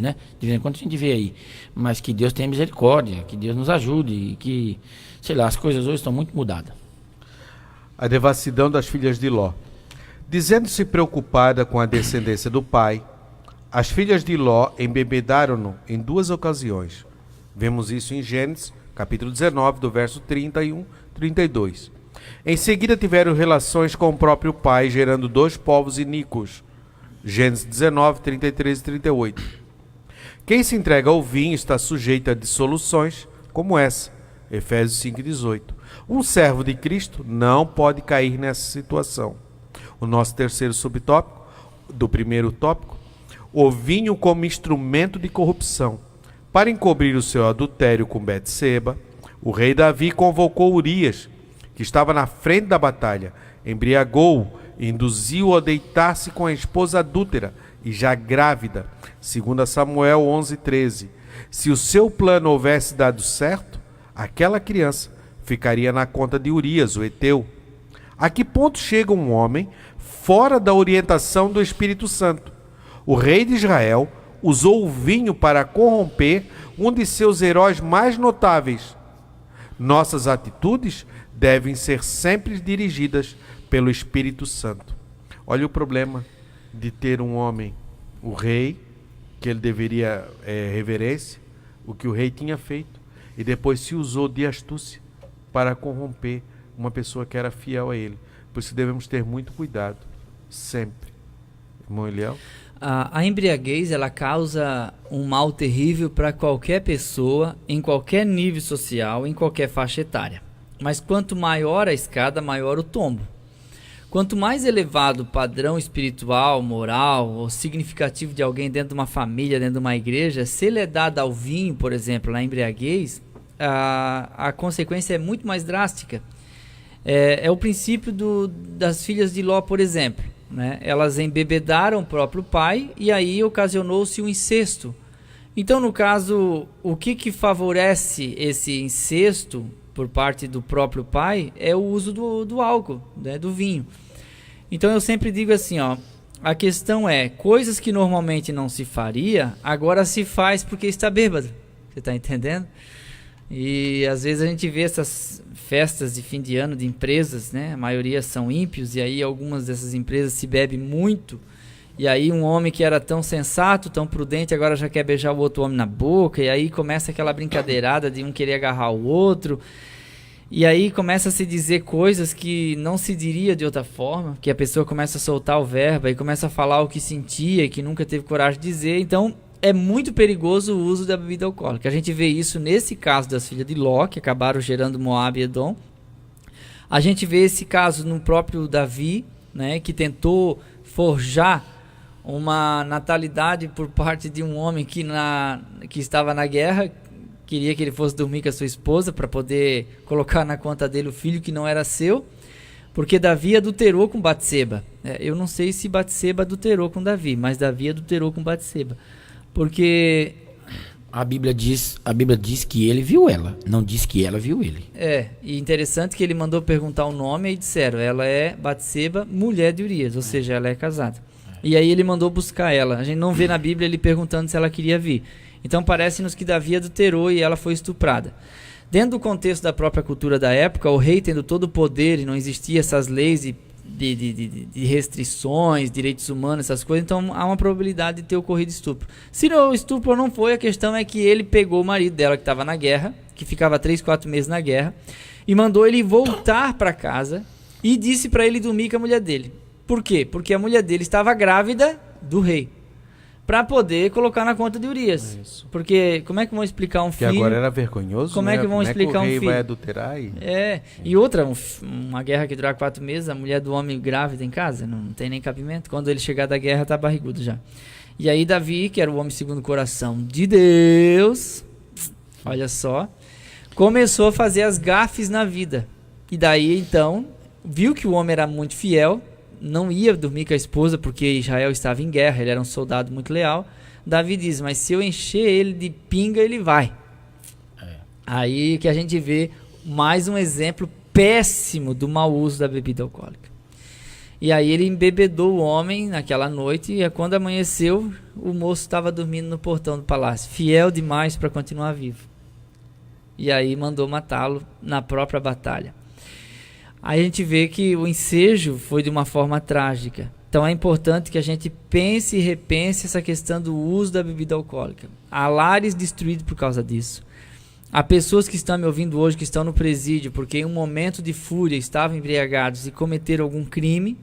né? De vez em quando a gente vê aí, mas que Deus tenha misericórdia, que Deus nos ajude, e que, sei lá, as coisas hoje estão muito mudadas. A devassidão das filhas de Ló. Dizendo-se preocupada com a descendência do pai, as filhas de Ló embebedaram-no em 2 ocasiões. Vemos isso em Gênesis, capítulo 19, do verso 31, 32. Em seguida tiveram relações com o próprio pai, gerando 2 povos iníquos. Gênesis 19, 33 e 38. Quem se entrega ao vinho está sujeito a dissoluções como essa. Efésios 5, 18. Um servo de Cristo não pode cair nessa situação. O nosso terceiro subtópico, do primeiro tópico, o vinho como instrumento de corrupção. Para encobrir o seu adultério com Betseba, o rei Davi convocou Urias, que estava na frente da batalha, embriagou-o e induziu-o a deitar-se com a esposa adúltera e já grávida, segundo Samuel 11:13. Se o seu plano houvesse dado certo, aquela criança ficaria na conta de Urias, o heteu. A que ponto chega um homem fora da orientação do Espírito Santo? O rei de Israel usou o vinho para corromper um de seus heróis mais notáveis. Nossas atitudes devem ser sempre dirigidas pelo Espírito Santo. Olha o problema de ter um homem, o rei, que ele deveria reverência, o que o rei tinha feito, e depois se usou de astúcia para corromper uma pessoa que era fiel a ele. Por isso devemos ter muito cuidado, sempre. Irmão Eliel? A embriaguez, ela causa um mal terrível para qualquer pessoa, em qualquer nível social, em qualquer faixa etária. Mas quanto maior a escada, maior o tombo. Quanto mais elevado o padrão espiritual, moral ou significativo de alguém dentro de uma família, dentro de uma igreja, se ele é dado ao vinho, por exemplo, na embriaguez, a consequência é muito mais drástica. É o princípio das filhas de Ló, por exemplo. Né? Elas embebedaram o próprio pai e aí ocasionou-se um incesto. Então, no caso, o que favorece esse incesto por parte do próprio pai é o uso do álcool, né? Do vinho. Então eu sempre digo assim, a questão é, coisas que normalmente não se faria, agora se faz porque está bêbado. Você está entendendo? E às vezes a gente vê essas festas de fim de ano de empresas, né? A maioria são ímpios, e aí algumas dessas empresas se bebe muito, e aí um homem que era tão sensato, tão prudente, agora já quer beijar o outro homem na boca, e aí começa aquela brincadeirada de um querer agarrar o outro, e aí começa a se dizer coisas que não se diria de outra forma, que a pessoa começa a soltar o verbo, e começa a falar o que sentia, que nunca teve coragem de dizer. Então é muito perigoso o uso da bebida alcoólica. A gente vê isso nesse caso das filhas de Ló, que acabaram gerando Moabe e Edom. A gente vê esse caso no próprio Davi, né, que tentou forjar uma natalidade por parte de um homem que estava na guerra, queria que ele fosse dormir com a sua esposa para poder colocar na conta dele o filho que não era seu, porque Davi adulterou com Batseba. Eu não sei se Batseba adulterou com Davi, mas Davi adulterou com Batseba. Porque a Bíblia diz que ele viu ela, não diz que ela viu ele. E interessante que ele mandou perguntar o nome e disseram, ela é Batseba, mulher de Urias, ou seja, ela é casada. E aí ele mandou buscar ela. A gente não vê na Bíblia ele perguntando se ela queria vir. Então parece-nos que Davi adulterou e ela foi estuprada. Dentro do contexto da própria cultura da época, o rei tendo todo o poder e não existia essas leis de restrições, direitos humanos, essas coisas, então há uma probabilidade de ter ocorrido estupro. Se o estupro não foi, a questão é que ele pegou o marido dela que estava na guerra, que ficava 3-4 meses na guerra, e mandou ele voltar para casa e disse para ele dormir com a mulher dele. Por quê? Porque a mulher dele estava grávida do rei, para poder colocar na conta de Urias. Isso. Porque como é que vão explicar um filho? Que agora era vergonhoso, como é que vão explicar um filho? O rei vai adulterar aí? E outra, uma guerra que durar 4 meses, a mulher do homem grávida em casa, não tem nem cabimento. Quando ele chegar da guerra, tá barrigudo já. E aí Davi, que era o homem segundo o coração de Deus, olha só, começou a fazer as gafes na vida. E daí, então, viu que o homem era muito fiel, não ia dormir com a esposa porque Israel estava em guerra, ele era um soldado muito leal. Davi diz, mas se eu encher ele de pinga, ele vai. Aí que a gente vê mais um exemplo péssimo do mau uso da bebida alcoólica. E aí ele embebedou o homem naquela noite, e quando amanheceu, o moço estava dormindo no portão do palácio, fiel demais para continuar vivo. E aí mandou matá-lo na própria batalha. Aí a gente vê que o ensejo foi de uma forma trágica. Então é importante que a gente pense e repense essa questão do uso da bebida alcoólica. Há lares destruídos por causa disso. Há pessoas que estão me ouvindo hoje, que estão no presídio, porque em um momento de fúria estavam embriagados e cometeram algum crime,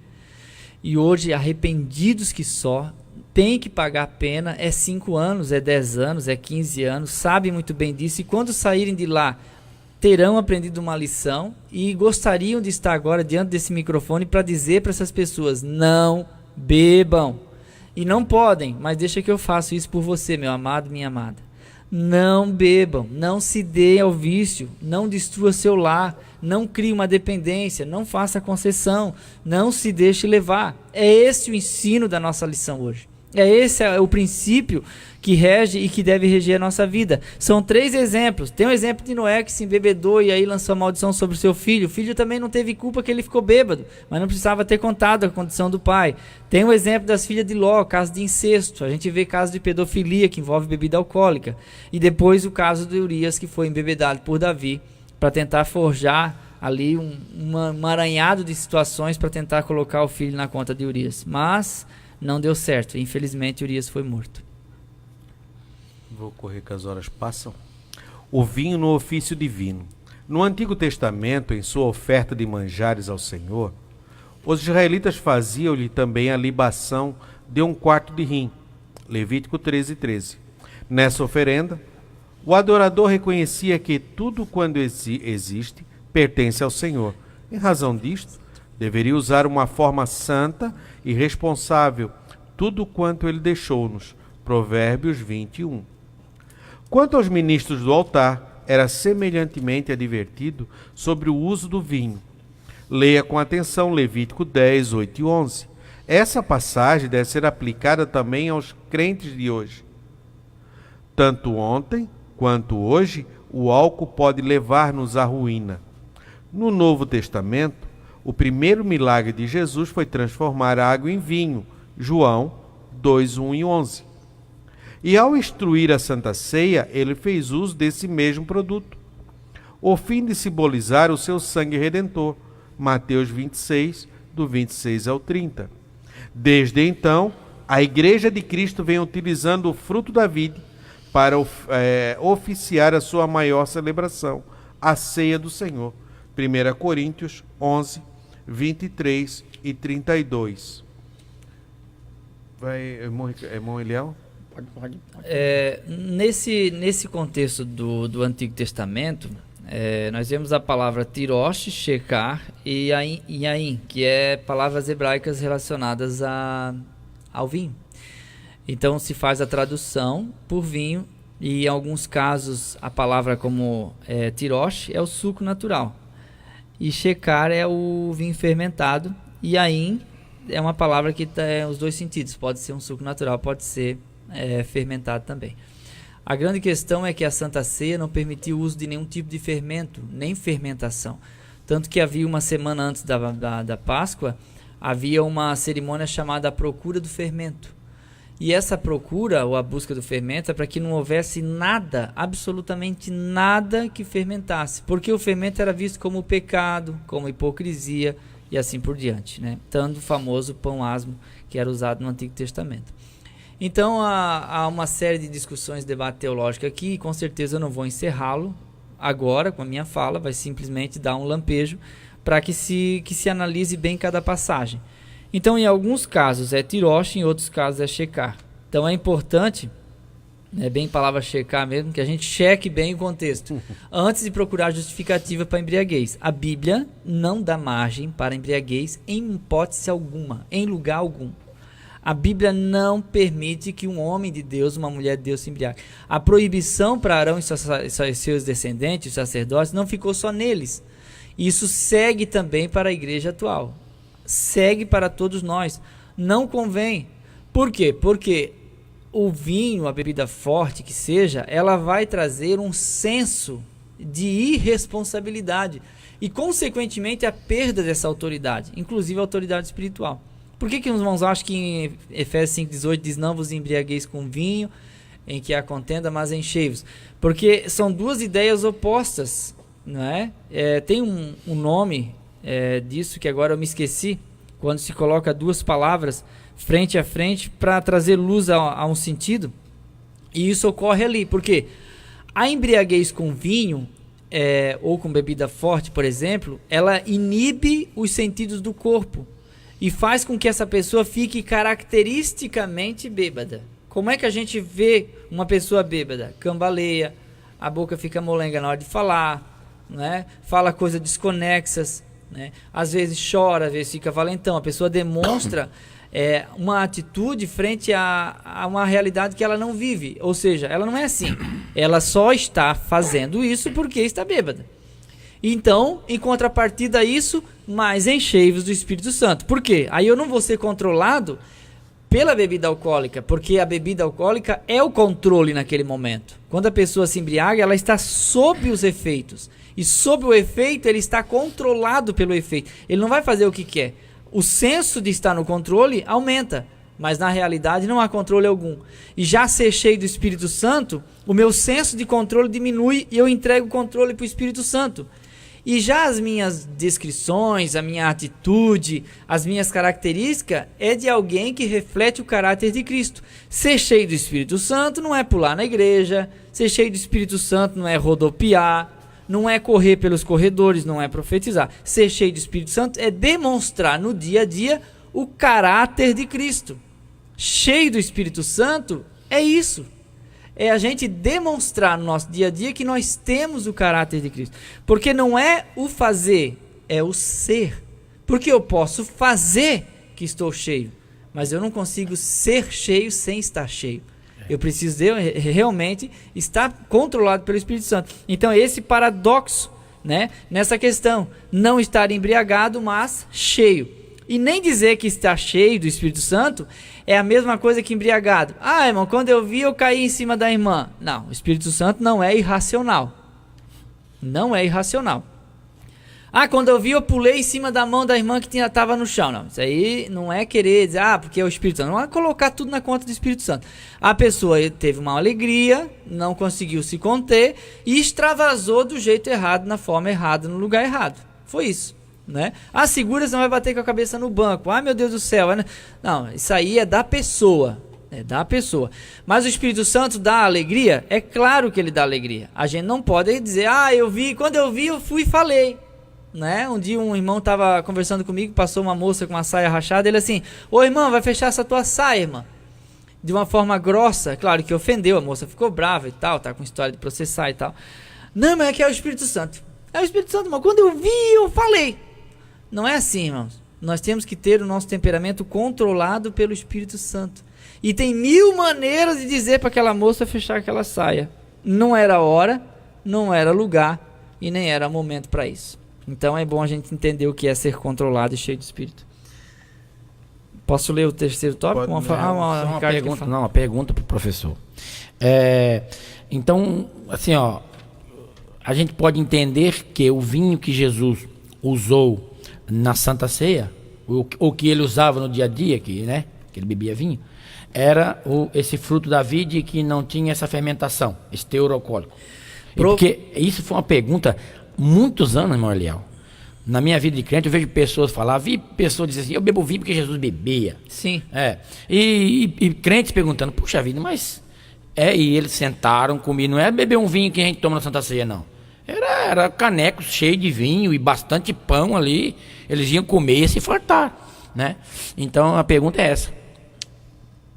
e hoje arrependidos que só, têm que pagar a pena, é 5 anos, é 10 anos, é 15 anos, sabem muito bem disso, e quando saírem de lá, terão aprendido uma lição e gostariam de estar agora diante desse microfone para dizer para essas pessoas, não bebam. E não podem, mas deixa que eu faço isso por você, meu amado, minha amada. Não bebam, não se dê ao vício, não destrua seu lar, não crie uma dependência, não faça concessão, não se deixe levar. É esse o ensino da nossa lição hoje. Esse é o princípio que rege e que deve reger a nossa vida. São 3 exemplos. Tem o exemplo de Noé, que se embebedou e aí lançou a maldição sobre o seu filho. O filho também não teve culpa que ele ficou bêbado, mas não precisava ter contado a condição do pai. Tem o exemplo das filhas de Ló, caso de incesto. A gente vê caso de pedofilia, que envolve bebida alcoólica. E depois o caso de Urias, que foi embebedado por Davi para tentar forjar ali um emaranhado de situações para tentar colocar o filho na conta de Urias. Mas não deu certo. Infelizmente, Urias foi morto. Vou correr que as horas passam. O vinho no ofício divino. No Antigo Testamento, em sua oferta de manjares ao Senhor, os israelitas faziam-lhe também a libação de 1/4 de rim. Levítico 13:13. Nessa oferenda, o adorador reconhecia que tudo quando existe pertence ao Senhor. Em razão disto, deveria usar uma forma santa e responsável tudo quanto ele deixou-nos. Provérbios 21. Quanto aos ministros do altar, era semelhantemente advertido sobre o uso do vinho. Leia com atenção Levítico 10, 8 e 11. Essa passagem deve ser aplicada também aos crentes de hoje. Tanto ontem quanto hoje, o álcool pode levar-nos à ruína. No Novo Testamento, o primeiro milagre de Jesus foi transformar a água em vinho. João 2, 1 e 11. E ao instruir a Santa Ceia, ele fez uso desse mesmo produto, o fim de simbolizar o seu sangue redentor. Mateus 26, do 26 ao 30. Desde então, a Igreja de Cristo vem utilizando o fruto da vide para oficiar a sua maior celebração, a Ceia do Senhor. 1 Coríntios 11, 23 e 32. Vai, irmão Eliel? Pode. Nesse contexto do Antigo Testamento, nós vemos a palavra tirosh, shecar e ain, que é palavras hebraicas relacionadas ao vinho. Então se faz a tradução por vinho, e em alguns casos a palavra como tirosh é o suco natural, e shecar é o vinho fermentado, e ain é uma palavra que tem os dois sentidos, pode ser um suco natural, pode ser fermentado também. A grande questão é que a Santa Ceia não permitia o uso de nenhum tipo de fermento, nem fermentação. Tanto que havia uma semana antes da Páscoa, havia uma cerimônia chamada a procura do fermento. E essa procura, ou a busca do fermento, é para que não houvesse nada, absolutamente nada que fermentasse. Porque o fermento era visto como pecado, como hipocrisia e assim por diante, né? Tanto o famoso pão asmo que era usado no Antigo Testamento. Então há uma série de discussões, debate teológico aqui, e com certeza eu não vou encerrá-lo agora com a minha fala, vai simplesmente dar um lampejo para que se analise bem cada passagem. Então em alguns casos é tirosh, em outros casos é shecar. Então é importante, é bem palavra checar mesmo, que a gente cheque bem o contexto antes de procurar justificativa para embriaguez. A Bíblia não dá margem para embriaguez em hipótese alguma, em lugar algum. A Bíblia não permite que um homem de Deus, uma mulher de Deus se embriague. A proibição para Arão e seus descendentes, os sacerdotes, não ficou só neles. Isso segue também para a igreja atual. Segue para todos nós. Não convém. Por quê? Porque o vinho, a bebida forte que seja, ela vai trazer um senso de irresponsabilidade e, consequentemente, a perda dessa autoridade, inclusive a autoridade espiritual. Por que os irmãos acham que em Efésios 5,18 diz: não vos embriagueis com vinho, em que há contenda, mas enchei-vos? Porque são duas ideias opostas, não é? Tem um nome disso que agora eu me esqueci, quando se coloca duas palavras frente a frente para trazer luz a um sentido, e isso ocorre ali, porque a embriaguez com vinho ou com bebida forte, por exemplo, ela inibe os sentidos do corpo e faz com que essa pessoa fique caracteristicamente bêbada. Como é que a gente vê uma pessoa bêbada? Cambaleia, a boca fica molenga na hora de falar, né? Fala coisas desconexas, né? Às vezes chora, às vezes fica valentão. A pessoa demonstra uma atitude frente a uma realidade que ela não vive. Ou seja, ela não é assim. Ela só está fazendo isso porque está bêbada. Então, em contrapartida a isso, mais enchei-vos do Espírito Santo. Por quê? Aí eu não vou ser controlado pela bebida alcoólica, porque a bebida alcoólica é o controle naquele momento. Quando a pessoa se embriaga, ela está sob os efeitos. E sob o efeito, ele está controlado pelo efeito. Ele não vai fazer o que quer. O senso de estar no controle aumenta. mas na realidade não há controle algum. E já ser cheio do Espírito Santo, o meu senso de controle diminui e eu entrego o controle para o Espírito Santo. E já as minhas descrições, a minha atitude, as minhas características é de alguém que reflete o caráter de Cristo. Ser cheio do Espírito Santo não é pular na igreja, ser cheio do Espírito Santo não é rodopiar, não é correr pelos corredores, não é profetizar. Ser cheio do Espírito Santo é demonstrar no dia a dia o caráter de Cristo. Cheio do Espírito Santo é isso. É a gente demonstrar no nosso dia a dia que nós temos o caráter de Cristo. Porque não é o fazer, é o ser. Porque eu posso fazer que estou cheio, mas eu não consigo ser cheio sem estar cheio. Eu preciso realmente estar controlado pelo Espírito Santo. Então esse paradoxo, né, nessa questão, não estar embriagado, mas cheio. E nem dizer que está cheio do Espírito Santo é a mesma coisa que embriagado. Ah, irmão, quando eu vi eu caí em cima da irmã. Não, o Espírito Santo não é irracional. Não é irracional. Ah, quando eu vi eu pulei em cima da mão da irmã que estava no chão. Não, isso aí não é querer dizer, porque é o Espírito Santo. Não é colocar tudo na conta do Espírito Santo. A pessoa teve uma alegria, não conseguiu se conter e extravasou do jeito errado, na forma errada, no lugar errado. Foi isso. Né? Segura, você não vai bater com a cabeça no banco. Meu Deus do céu. Não, isso aí é da pessoa. É da pessoa. Mas o Espírito Santo dá alegria? É claro que ele dá alegria. A gente não pode dizer, eu vi, quando eu vi, eu fui e falei. Né? Um dia um irmão estava conversando comigo, passou uma moça com uma saia rachada, ele assim, ô irmão, vai fechar essa tua saia, irmã. De uma forma grossa, claro que ofendeu, a moça ficou brava e tal, tá com história de processar e tal. Não, mas é que é o Espírito Santo. É o Espírito Santo, irmão. Quando eu vi, eu falei. Não é assim, irmãos. Nós temos que ter o nosso temperamento controlado pelo Espírito Santo. E tem 1000 maneiras de dizer para aquela moça fechar aquela saia. Não era hora, não era lugar e nem era momento para isso. Então é bom a gente entender o que é ser controlado e cheio de Espírito. Posso ler o terceiro tópico? Uma pergunta para o professor. Então, assim, a gente pode entender que o vinho que Jesus usou na Santa Ceia, o que ele usava no dia a dia, que ele bebia vinho, era esse fruto da vide que não tinha essa fermentação, esse teor alcoólico. Porque isso foi uma pergunta muitos anos, irmão Eliel. Na minha vida de crente, eu vejo pessoas falar, vi pessoas dizer assim, eu bebo vinho porque Jesus bebia. Sim. E crentes perguntando, puxa vida, mas... E eles sentaram comigo, não é beber um vinho que a gente toma na Santa Ceia, não. Era caneco cheio de vinho e bastante pão ali. Eles iam comer e se fartar, né? Então a pergunta é essa.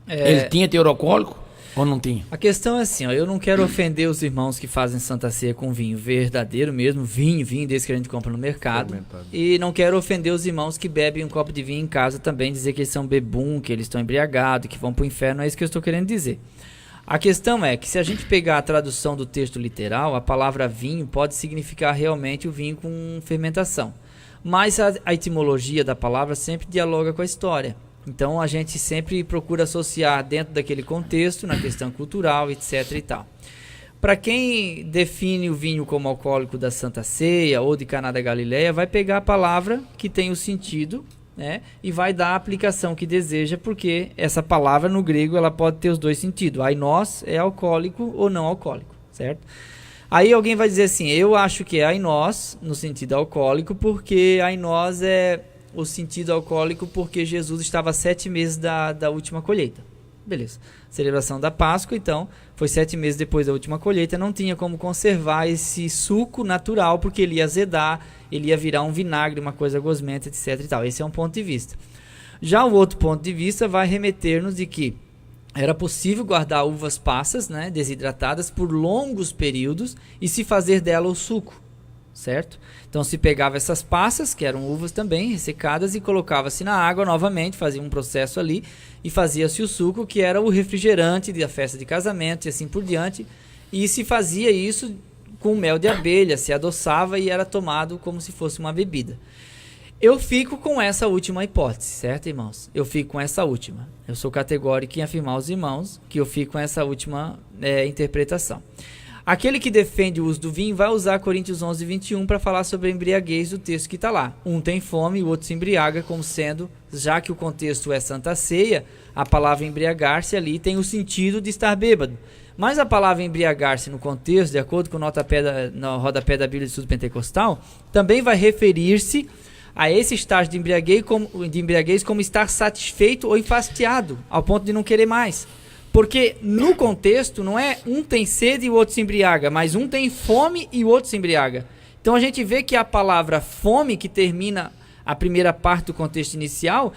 Ele tinha teor alcoólico ou não tinha? A questão é assim, eu não quero ofender os irmãos que fazem Santa Ceia com vinho verdadeiro mesmo, vinho desse que a gente compra no mercado. E não quero ofender os irmãos que bebem um copo de vinho em casa também, dizer que eles são bebum, que eles estão embriagados, que vão para o inferno, é isso que eu estou querendo dizer. A questão é que se a gente pegar a tradução do texto literal, a palavra vinho pode significar realmente o vinho com fermentação. Mas a etimologia da palavra sempre dialoga com a história. Então a gente sempre procura associar dentro daquele contexto, na questão cultural, etc. e tal. Para quem define o vinho como alcoólico da Santa Ceia ou de Caná da Galileia, vai pegar a palavra que tem o sentido, né, e vai dar a aplicação que deseja, porque essa palavra no grego ela pode ter os dois sentidos. Ainós é alcoólico ou não alcoólico, certo? Aí alguém vai dizer assim, eu acho que é ainós no sentido alcoólico, porque ainós é o sentido alcoólico porque Jesus estava 7 meses da última colheita. Beleza. Celebração da Páscoa, então, foi 7 meses depois da última colheita, não tinha como conservar esse suco natural, porque ele ia azedar, ele ia virar um vinagre, uma coisa gosmenta, etc. e tal. Esse é um ponto de vista. Já o outro ponto de vista vai remeter-nos de que era possível guardar uvas passas, né, desidratadas, por longos períodos e se fazer dela o suco, certo? Então se pegava essas passas, que eram uvas também ressecadas, e colocava-se na água novamente, fazia um processo ali e fazia-se o suco, que era o refrigerante da festa de casamento e assim por diante, e se fazia isso com mel de abelha, se adoçava e era tomado como se fosse uma bebida. Eu fico com essa última hipótese, certo, irmãos? Eu fico com essa última. Eu sou categórico em afirmar aos irmãos que eu fico com essa última interpretação. Aquele que defende o uso do vinho vai usar Coríntios 11, 21 para falar sobre a embriaguez do texto que está lá. Um tem fome e o outro se embriaga, como sendo, já que o contexto é Santa Ceia, a palavra embriagar-se ali tem o sentido de estar bêbado. Mas a palavra embriagar-se no contexto, de acordo com no rodapé da Bíblia de Estudo Pentecostal, também vai referir-se a esse estágio de embriaguez como estar satisfeito ou enfastiado, ao ponto de não querer mais. Porque no contexto não é um tem sede e o outro se embriaga, mas um tem fome e o outro se embriaga. Então a gente vê que a palavra fome, que termina a primeira parte do contexto inicial,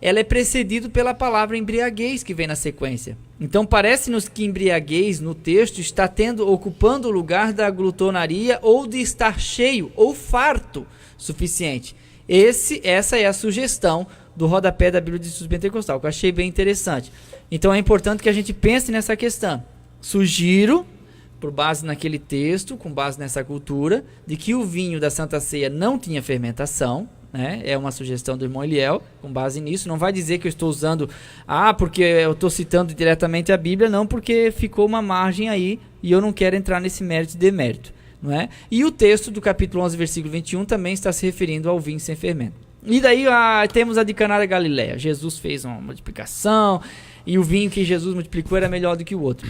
ela é precedida pela palavra embriaguez, que vem na sequência. Então parece-nos que embriaguez no texto está ocupando o lugar da glutonaria ou de estar cheio ou farto suficiente. Essa é a sugestão do rodapé da Bíblia de Estudo Pentecostal, que eu achei bem interessante. Então é importante que a gente pense nessa questão. Sugiro, por base naquele texto, com base nessa cultura, de que o vinho da Santa Ceia não tinha fermentação, né? É uma sugestão do irmão Eliel, com base nisso. Não vai dizer que eu estou usando, porque eu estou citando diretamente a Bíblia, não, porque ficou uma margem aí e eu não quero entrar nesse mérito e demérito, não é? E o texto do capítulo 11, versículo 21 também está se referindo ao vinho sem fermento. E daí temos a de Caná da Galileia. Jesus fez uma multiplicação e o vinho que Jesus multiplicou era melhor do que o outro.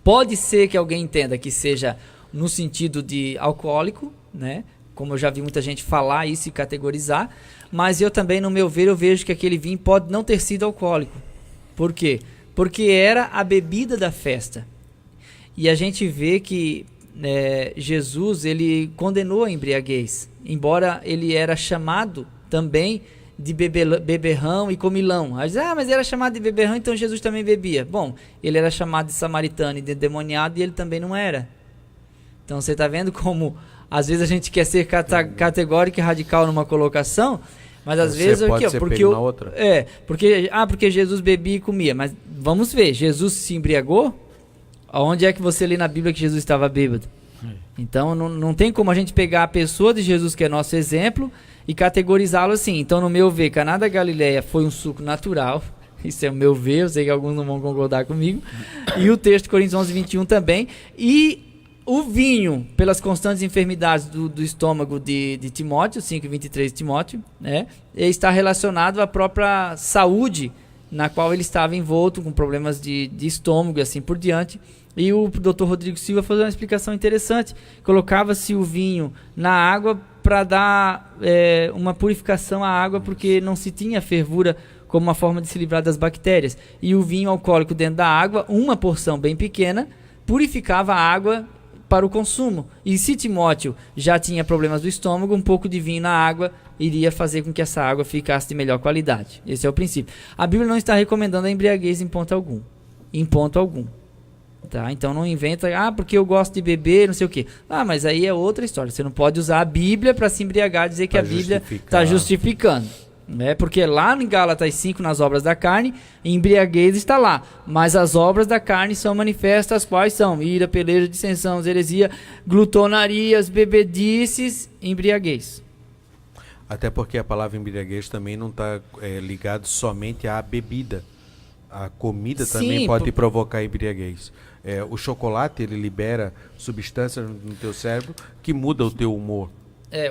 Pode ser que alguém entenda que seja no sentido de alcoólico, né? Como eu já vi muita gente falar isso e categorizar, mas eu também, no meu ver, eu vejo que aquele vinho pode não ter sido alcoólico. Por quê? Porque era a bebida da festa. E a gente vê que Jesus, ele condenou a embriaguez, embora ele era chamado também de beberrão e comilão. Aí diz, mas era chamado de beberrão, então Jesus também bebia. Bom, ele era chamado de samaritano e de endemoniado e ele também não era. Então você está vendo como às vezes a gente quer ser categórico e radical numa colocação, mas às vezes porque Jesus bebia e comia. Mas vamos ver, Jesus se embriagou? Aonde é que você lê na Bíblia que Jesus estava bêbado? Então não tem como a gente pegar a pessoa de Jesus, que é nosso exemplo, e categorizá-lo assim. Então, no meu ver, Caná da Galileia foi um suco natural. Isso é o meu ver, eu sei que alguns não vão concordar comigo. E o texto de Coríntios 11, 21 também. E o vinho, pelas constantes enfermidades do estômago de Timóteo, 5:23 de Timóteo, né, está relacionado à própria saúde na qual ele estava envolto, com problemas de estômago e assim por diante. E o Dr. Rodrigo Silva fazia uma explicação interessante. Colocava-se o vinho na água para dar uma purificação à água, porque não se tinha fervura como uma forma de se livrar das bactérias. E o vinho alcoólico dentro da água, uma porção bem pequena, purificava a água para o consumo. E se Timóteo já tinha problemas do estômago, um pouco de vinho na água iria fazer com que essa água ficasse de melhor qualidade. Esse é o princípio. A Bíblia não está recomendando a embriaguez em ponto algum. Em ponto algum. Tá? Então não inventa, porque eu gosto de beber, não sei o quê. Mas aí é outra história. Você não pode usar a Bíblia para se embriagar e dizer que a Bíblia está justificando. Né? Porque lá em Gálatas 5, nas obras da carne, embriaguez está lá. Mas as obras da carne são manifestas, as quais são ira, peleja, dissensão, heresia, glutonarias, bebedices, embriaguez. Até porque a palavra embriaguez também não está ligado somente à bebida. A comida também pode provocar embriaguez. O chocolate, ele libera substâncias no teu cérebro que muda o teu humor.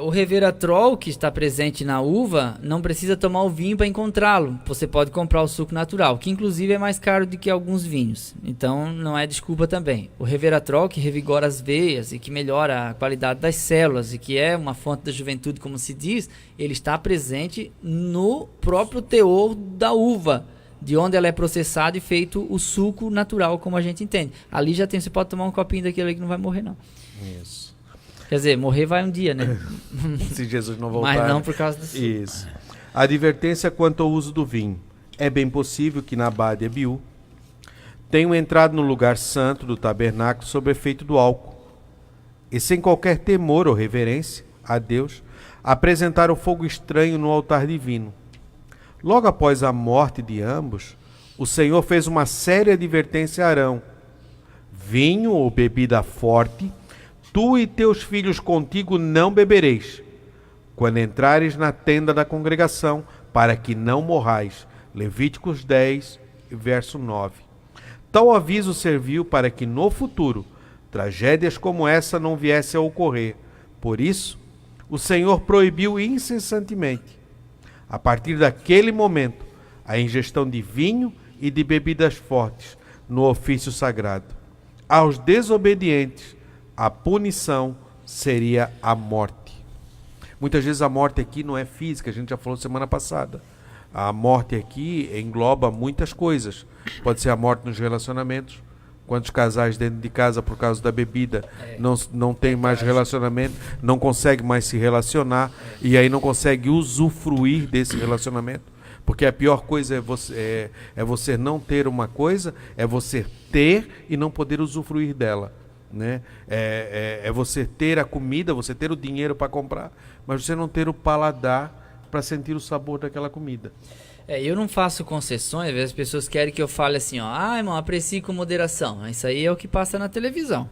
O resveratrol, que está presente na uva, não precisa tomar o vinho para encontrá-lo. Você pode comprar o suco natural, que inclusive é mais caro do que alguns vinhos. Então não é desculpa também. O resveratrol, que revigora as veias e que melhora a qualidade das células e que é uma fonte da juventude, como se diz, ele está presente no próprio teor da uva, de onde ela é processada e feito o suco natural, como a gente entende. Ali já tem, você pode tomar um copinho daquele aí que não vai morrer, não. Isso. Quer dizer, morrer vai um dia, né? Se Jesus não voltar. Mas não por causa do suco. Isso. Advertência quanto ao uso do vinho. É bem possível que Nabá e Abiú tenham entrado no lugar santo do tabernáculo sob efeito do álcool e, sem qualquer temor ou reverência a Deus, apresentaram fogo estranho no altar divino. Logo após a morte de ambos, o Senhor fez uma séria advertência a Arão: vinho ou bebida forte, tu e teus filhos contigo não bebereis, quando entrares na tenda da congregação, para que não morrais. Levíticos 10, verso 9. Tal aviso serviu para que no futuro tragédias como essa não viessem a ocorrer. Por isso, o Senhor proibiu incessantemente, a partir daquele momento, a ingestão de vinho e de bebidas fortes no ofício sagrado. Aos desobedientes, a punição seria a morte. Muitas vezes a morte aqui não é física, a gente já falou semana passada. A morte aqui engloba muitas coisas. Pode ser a morte nos relacionamentos. Quantos casais dentro de casa, por causa da bebida, não tem mais relacionamento, não consegue mais se relacionar, e aí não consegue usufruir desse relacionamento. Porque a pior coisa é você não ter uma coisa, é você ter e não poder usufruir dela. Né? É você ter a comida, você ter o dinheiro para comprar, mas você não ter o paladar para sentir o sabor daquela comida. Eu não faço concessões, às vezes as pessoas querem que eu fale assim, ó, irmão, aprecie com moderação. Isso aí é o que passa na televisão.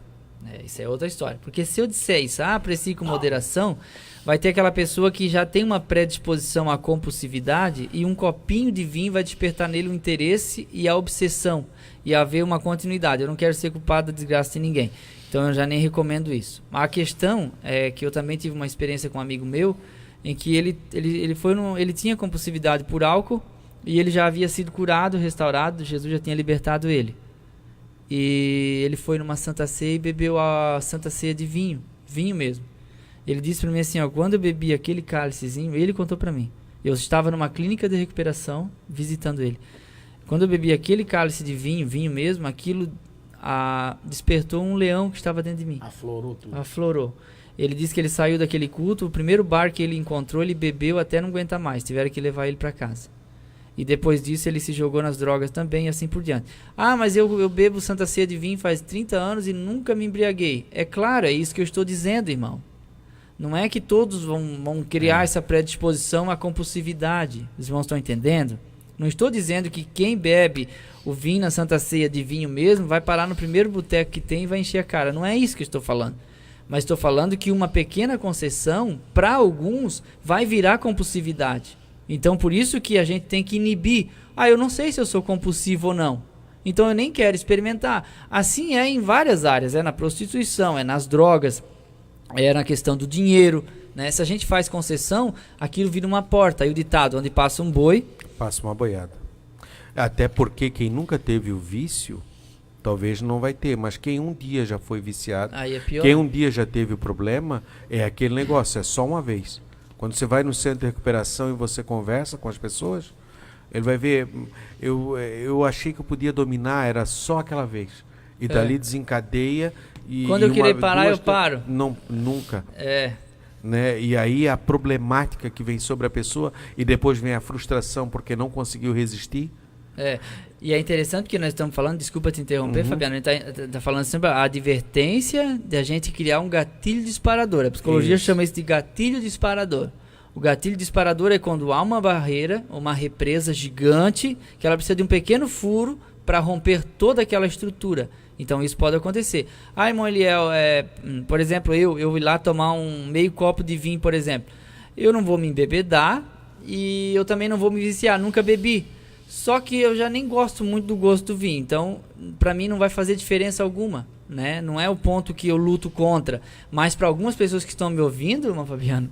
Isso é outra história. Porque se eu disser isso, aprecie com moderação, vai ter aquela pessoa que já tem uma predisposição à compulsividade e um copinho de vinho vai despertar nele o interesse e a obsessão e haver uma continuidade. Eu não quero ser culpado da desgraça de ninguém. Então eu já nem recomendo isso. A questão é que eu também tive uma experiência com um amigo meu em que ele tinha compulsividade por álcool e ele já havia sido curado, restaurado, Jesus já tinha libertado ele. E ele foi numa Santa Ceia e bebeu a Santa Ceia de vinho mesmo. Ele disse para mim assim, ó, quando eu bebi aquele cálicezinho, ele contou para mim. Eu estava numa clínica de recuperação visitando ele. Quando eu bebi aquele cálice de vinho mesmo, aquilo despertou um leão que estava dentro de mim. Aflorou tudo. Aflorou. Ele disse que ele saiu daquele culto, o primeiro bar que ele encontrou, ele bebeu até não aguentar mais. Tiveram que levar ele para casa. E depois disso ele se jogou nas drogas também e assim por diante. Mas eu bebo Santa Ceia de vinho faz 30 anos e nunca me embriaguei. É claro, é isso que eu estou dizendo, irmão. Não é que todos vão criar essa predisposição à compulsividade. Os irmãos estão entendendo? Não estou dizendo que quem bebe o vinho na Santa Ceia de vinho mesmo vai parar no primeiro boteco que tem e vai encher a cara. Não é isso que eu estou falando. Mas estou falando que uma pequena concessão, para alguns, vai virar compulsividade. Então, por isso que a gente tem que inibir. Eu não sei se eu sou compulsivo ou não. Então, eu nem quero experimentar. Assim é em várias áreas. É na prostituição, é nas drogas, é na questão do dinheiro. Né? Se a gente faz concessão, aquilo vira uma porta. Aí o ditado, onde passa um boi... Passa uma boiada. Até porque quem nunca teve o vício... Talvez não vai ter, mas quem um dia já foi viciado, aí é pior. Quem um dia já teve o problema, é aquele negócio, é só uma vez. Quando você vai no centro de recuperação e você conversa com as pessoas, ele vai ver, eu achei que eu podia dominar, era só aquela vez. E dali desencadeia. Quando eu querer parar, eu paro. Não, nunca. Né? E aí a problemática que vem sobre a pessoa, e depois vem a frustração porque não conseguiu resistir. E é interessante que nós estamos falando, desculpa te interromper, Fabiano, a gente tá falando sempre a advertência de a gente criar um gatilho disparador. A psicologia chama isso de gatilho disparador. O gatilho disparador é quando há uma barreira, uma represa gigante, que ela precisa de um pequeno furo para romper toda aquela estrutura. Então isso pode acontecer. Irmão Eliel, por exemplo, eu ir lá tomar um meio copo de vinho, por exemplo. Eu não vou me embebedar e eu também não vou me viciar, nunca bebi. Só que eu já nem gosto muito do gosto do vinho, então para mim não vai fazer diferença alguma, né? Não é o ponto que eu luto contra, mas para algumas pessoas que estão me ouvindo, irmão Fabiano,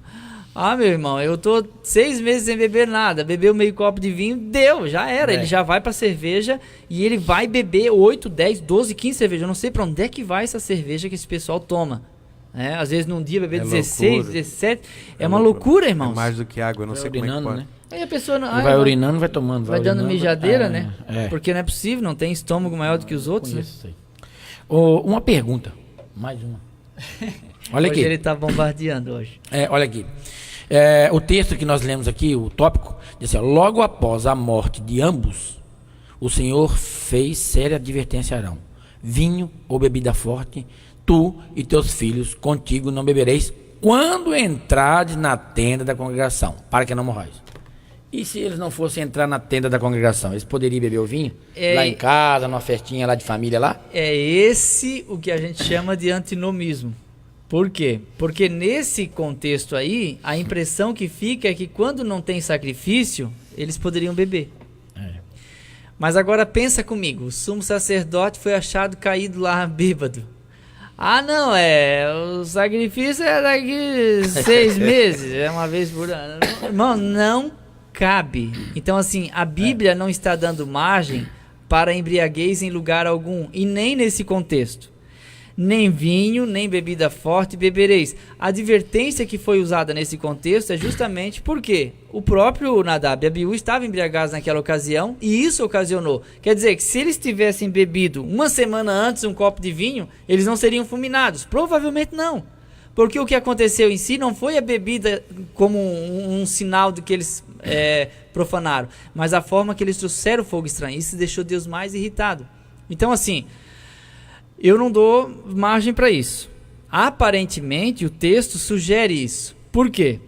meu irmão, eu tô 6 meses sem beber nada, bebeu meio copo de vinho, deu, já era, ele já vai pra cerveja e ele vai beber 8, 10, 12, 15 cervejas, eu não sei para onde é que vai essa cerveja que esse pessoal toma. Às vezes num dia beber 16, loucura. 17, é uma loucura, irmão. É mais do que água, eu não sei como é que pode. Né? Aí a pessoa vai urinando, vai tomando. Vai dando mijadeira, né? É. Porque não é possível, não tem estômago maior do que os outros, né? Uma pergunta. Mais uma. Olha hoje aqui. Ele tá bombardeando hoje. Olha aqui. O texto que nós lemos aqui, o tópico, diz assim, logo após a morte de ambos, o Senhor fez séria advertência a Arão. Vinho ou bebida forte, tu e teus filhos contigo não bebereis quando entrares na tenda da congregação, para que não morrais. E se eles não fossem entrar na tenda da congregação, eles poderiam beber o vinho? Lá em casa, numa festinha lá de família lá? É esse o que a gente chama de antinomismo. Por quê? Porque nesse contexto aí, a impressão que fica é que quando não tem sacrifício, eles poderiam beber. Mas agora pensa comigo, o sumo sacerdote foi achado caído lá bêbado. Ah, não, o sacrifício é daqui 6 meses, é uma vez por ano. Irmão, não cabe. Então, assim, a Bíblia não está dando margem para embriaguez em lugar algum, e nem nesse contexto. Nem vinho, nem bebida forte bebereis. A advertência que foi usada nesse contexto é justamente porque o próprio Nadab e Abiú estavam embriagados naquela ocasião, e isso ocasionou. Quer dizer que se eles tivessem bebido uma semana antes um copo de vinho, eles não seriam fulminados. Provavelmente não. Porque o que aconteceu em si não foi a bebida como um sinal do que eles profanaram, mas a forma que eles trouxeram o fogo estranho. Isso deixou Deus mais irritado. Então, assim, eu não dou margem para isso. Aparentemente, o texto sugere isso. Por quê?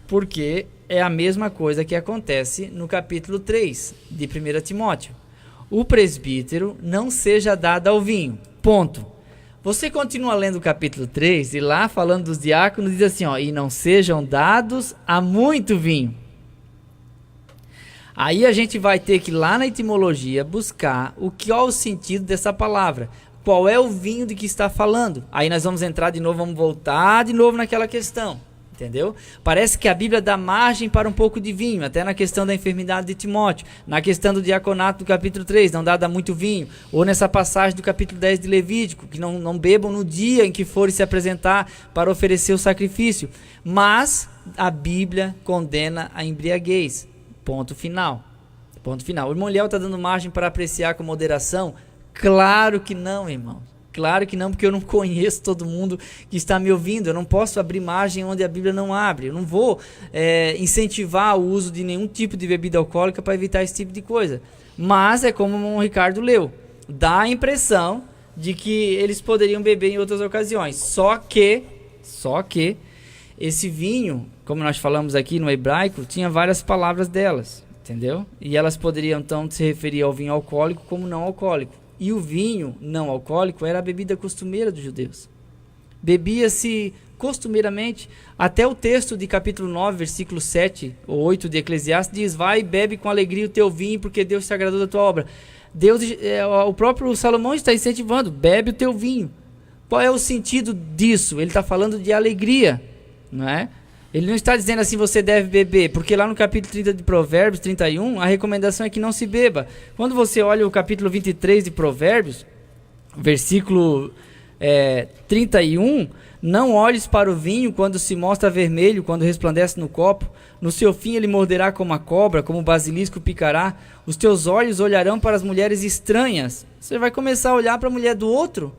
Porque é a mesma coisa que acontece no capítulo 3 de 1 Timóteo. O presbítero não seja dado ao vinho. Ponto. Você continua lendo o capítulo 3 e lá falando dos diáconos diz assim, ó, e não sejam dados a muito vinho. Aí a gente vai ter que ir lá na etimologia buscar qual é o sentido dessa palavra. Qual é o vinho de que está falando? Aí nós vamos entrar de novo, vamos voltar de novo naquela questão. Entendeu? Parece que a Bíblia dá margem para um pouco de vinho, até na questão da enfermidade de Timóteo, na questão do diaconato do capítulo 3, não dá muito vinho, ou nessa passagem do capítulo 10 de Levítico, que não bebam no dia em que forem se apresentar para oferecer o sacrifício. Mas a Bíblia condena a embriaguez. Ponto final. Ponto final. O irmão Léo está dando margem para apreciar com moderação? Claro que não, irmão. Claro que não, porque eu não conheço todo mundo que está me ouvindo. Eu não posso abrir margem onde a Bíblia não abre. Eu não vou incentivar o uso de nenhum tipo de bebida alcoólica para evitar esse tipo de coisa. Mas é como o Ricardo leu. Dá a impressão de que eles poderiam beber em outras ocasiões. Só que esse vinho, como nós falamos aqui no hebraico, tinha várias palavras delas. Entendeu? E elas poderiam então se referir ao vinho alcoólico como não alcoólico. E o vinho não alcoólico era a bebida costumeira dos judeus. Bebia-se costumeiramente, até o texto de capítulo 9, versículo 7 ou 8 de Eclesiastes diz, vai e bebe com alegria o teu vinho, porque Deus se agradou da tua obra. O próprio Salomão está incentivando, bebe o teu vinho. Qual é o sentido disso? Ele está falando de alegria, não é? Ele não está dizendo assim, você deve beber, porque lá no capítulo 30 de Provérbios, 31, a recomendação é que não se beba. Quando você olha o capítulo 23 de Provérbios, versículo 31, não olhes para o vinho quando se mostra vermelho, quando resplandece no copo. No seu fim ele morderá como a cobra, como o basilisco picará. Os teus olhos olharão para as mulheres estranhas. Você vai começar a olhar para a mulher do outro.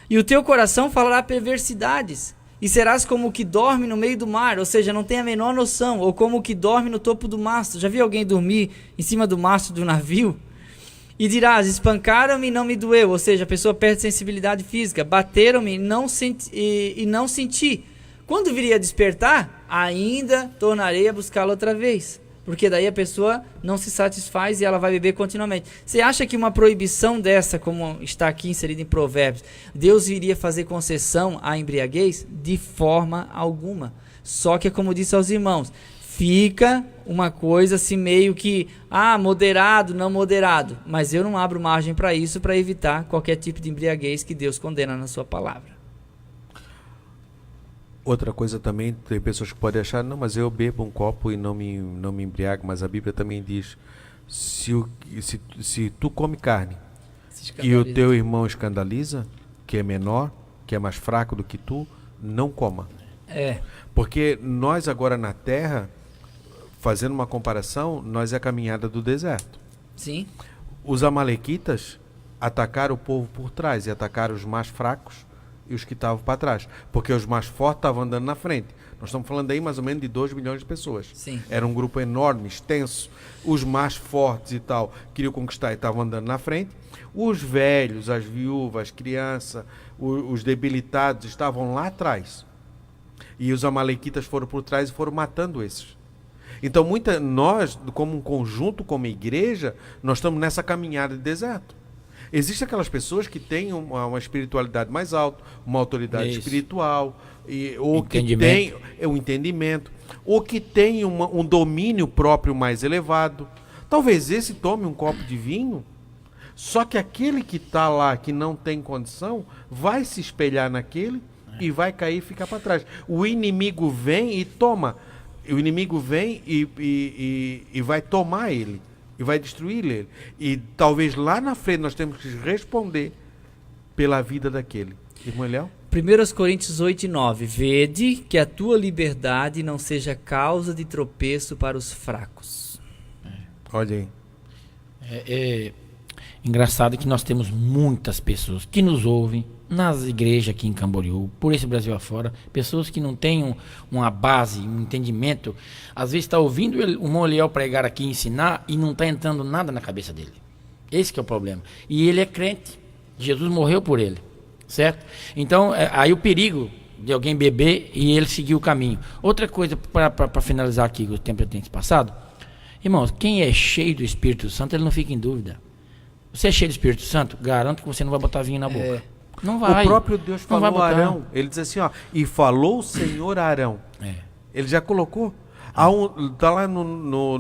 E o teu coração falará perversidades. E serás como o que dorme no meio do mar, ou seja, não tem a menor noção, ou como o que dorme no topo do mastro. Já viu alguém dormir em cima do mastro do navio? E dirás, espancaram-me e não me doeu, ou seja, a pessoa perde sensibilidade física. Bateram-me e não senti. Quando viria a despertar, ainda tornarei a buscá-lo outra vez. Porque daí a pessoa não se satisfaz e ela vai beber continuamente. Você acha que uma proibição dessa, como está aqui inserida em Provérbios, Deus iria fazer concessão à embriaguez? De forma alguma. Só que, como disse aos irmãos, fica uma coisa assim meio que, moderado, não moderado. Mas eu não abro margem para isso, para evitar qualquer tipo de embriaguez que Deus condena na sua palavra. Outra coisa também, tem pessoas que podem achar, não, mas eu bebo um copo e não me embriago, mas a Bíblia também diz, se tu come carne e o teu irmão escandaliza, que é menor, que é mais fraco do que tu, não coma. Porque nós agora na terra, fazendo uma comparação, nós é a caminhada do deserto. Sim. Os amalequitas atacaram o povo por trás e atacaram os mais fracos e os que estavam para trás, porque os mais fortes estavam andando na frente. Nós estamos falando aí mais ou menos de 2 milhões de pessoas. Sim. Era um grupo enorme, extenso. Os mais fortes e tal queriam conquistar e estavam andando na frente. Os velhos, as viúvas, as crianças, os debilitados estavam lá atrás. E os amalequitas foram por trás e foram matando esses. Então, nós, como um conjunto, como igreja, nós estamos nessa caminhada de deserto. Existem aquelas pessoas que têm uma espiritualidade mais alta, uma autoridade espiritual, ou que tem um entendimento, ou que tem um domínio próprio mais elevado. Talvez esse tome um copo de vinho, Só que aquele que está lá, que não tem condição, vai se espelhar naquele e vai cair e ficar para trás. O inimigo vem e toma. O inimigo vem e vai tomar ele. E vai destruir ele. E talvez lá na frente nós temos que responder pela vida daquele. Irmão Eliel? 1 Coríntios 8:9. Vede que a tua liberdade não seja causa de tropeço para os fracos. Olha aí. É engraçado que nós temos muitas pessoas que nos ouvem nas igrejas aqui em Camboriú, por esse Brasil afora, pessoas que não têm uma base, um entendimento, às vezes está ouvindo o irmão Eliel pregar aqui e ensinar e não está entrando nada na cabeça dele. Esse que é o problema. E ele é crente, Jesus morreu por ele, certo? Então, aí o perigo de alguém beber e ele seguir o caminho. Outra coisa, para finalizar aqui, o tempo já tem passado, irmãos, quem é cheio do Espírito Santo, ele não fica em dúvida. Você é cheio do Espírito Santo, garanto que você não vai botar vinho na boca. Não vai. O próprio Deus falou a Arão. Ele diz assim, ó, e falou o Senhor a Arão. Ele já colocou. Está lá no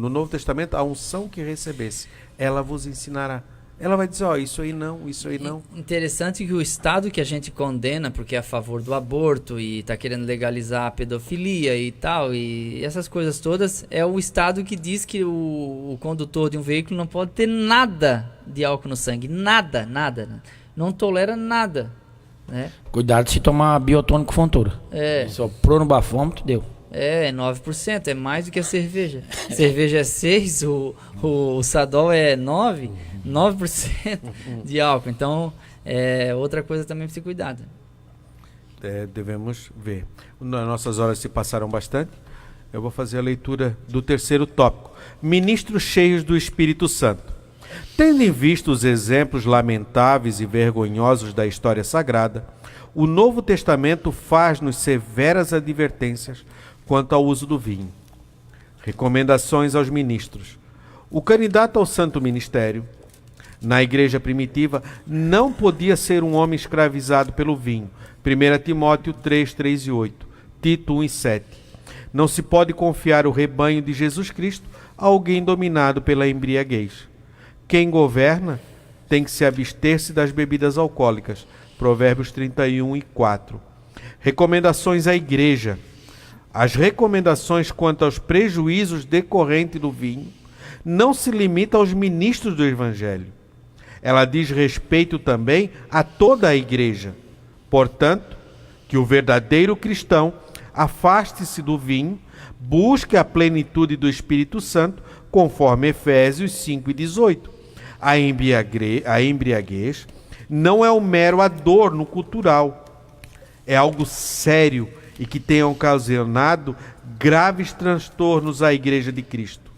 Novo Testamento, a unção que recebesse, ela vos ensinará. Ela vai dizer, ó, isso aí não, isso aí não. Interessante que o Estado que a gente condena, porque é a favor do aborto e está querendo legalizar a pedofilia e tal, e essas coisas todas, é o Estado que diz que o condutor de um veículo não pode ter nada de álcool no sangue. Nada. Não tolera nada. Né? Cuidado se tomar biotônico fontura. Soprou no bafômetro, deu. 9%, é mais do que a cerveja. Cerveja é 6%, o Sadol é 9%. 9% de álcool. Então, outra coisa também para se cuidar. Devemos ver. Nossas horas se passaram bastante. Eu vou fazer a leitura do terceiro tópico. Ministros cheios do Espírito Santo. Tendo em vista os exemplos lamentáveis e vergonhosos da história sagrada, o Novo Testamento faz-nos severas advertências quanto ao uso do vinho. Recomendações aos ministros. O candidato ao santo ministério, na igreja primitiva, não podia ser um homem escravizado pelo vinho. 1 Timóteo 3, 3 e 8. Tito 1 e 7. Não se pode confiar o rebanho de Jesus Cristo a alguém dominado pela embriaguez. Quem governa tem que se abster-se das bebidas alcoólicas. Provérbios 31 e 4. Recomendações à igreja. As recomendações quanto aos prejuízos decorrentes do vinho não se limita aos ministros do Evangelho. Ela diz respeito também a toda a igreja. Portanto, que o verdadeiro cristão afaste-se do vinho, busque a plenitude do Espírito Santo, conforme Efésios 5 e 18. A embriaguez não é um mero adorno cultural. É algo sério e que tem ocasionado graves transtornos à Igreja de Cristo.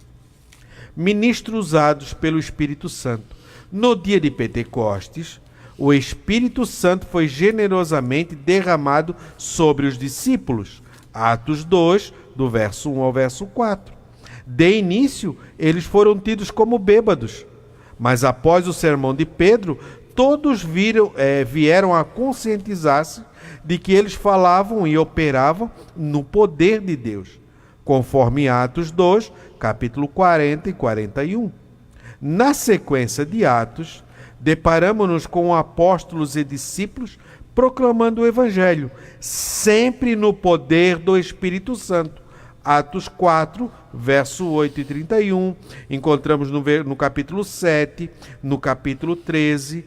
Ministros usados pelo Espírito Santo. No dia de Pentecostes, o Espírito Santo foi generosamente derramado sobre os discípulos. Atos 2, do verso 1 ao verso 4. De início, eles foram tidos como bêbados, mas após o sermão de Pedro, todos vieram a conscientizar-se de que eles falavam e operavam no poder de Deus, conforme Atos 2, capítulo 40 e 41. Na sequência de Atos, deparamos-nos com apóstolos e discípulos proclamando o Evangelho, sempre no poder do Espírito Santo. Atos 4, verso 8 e 31, encontramos no capítulo 7, no capítulo 13.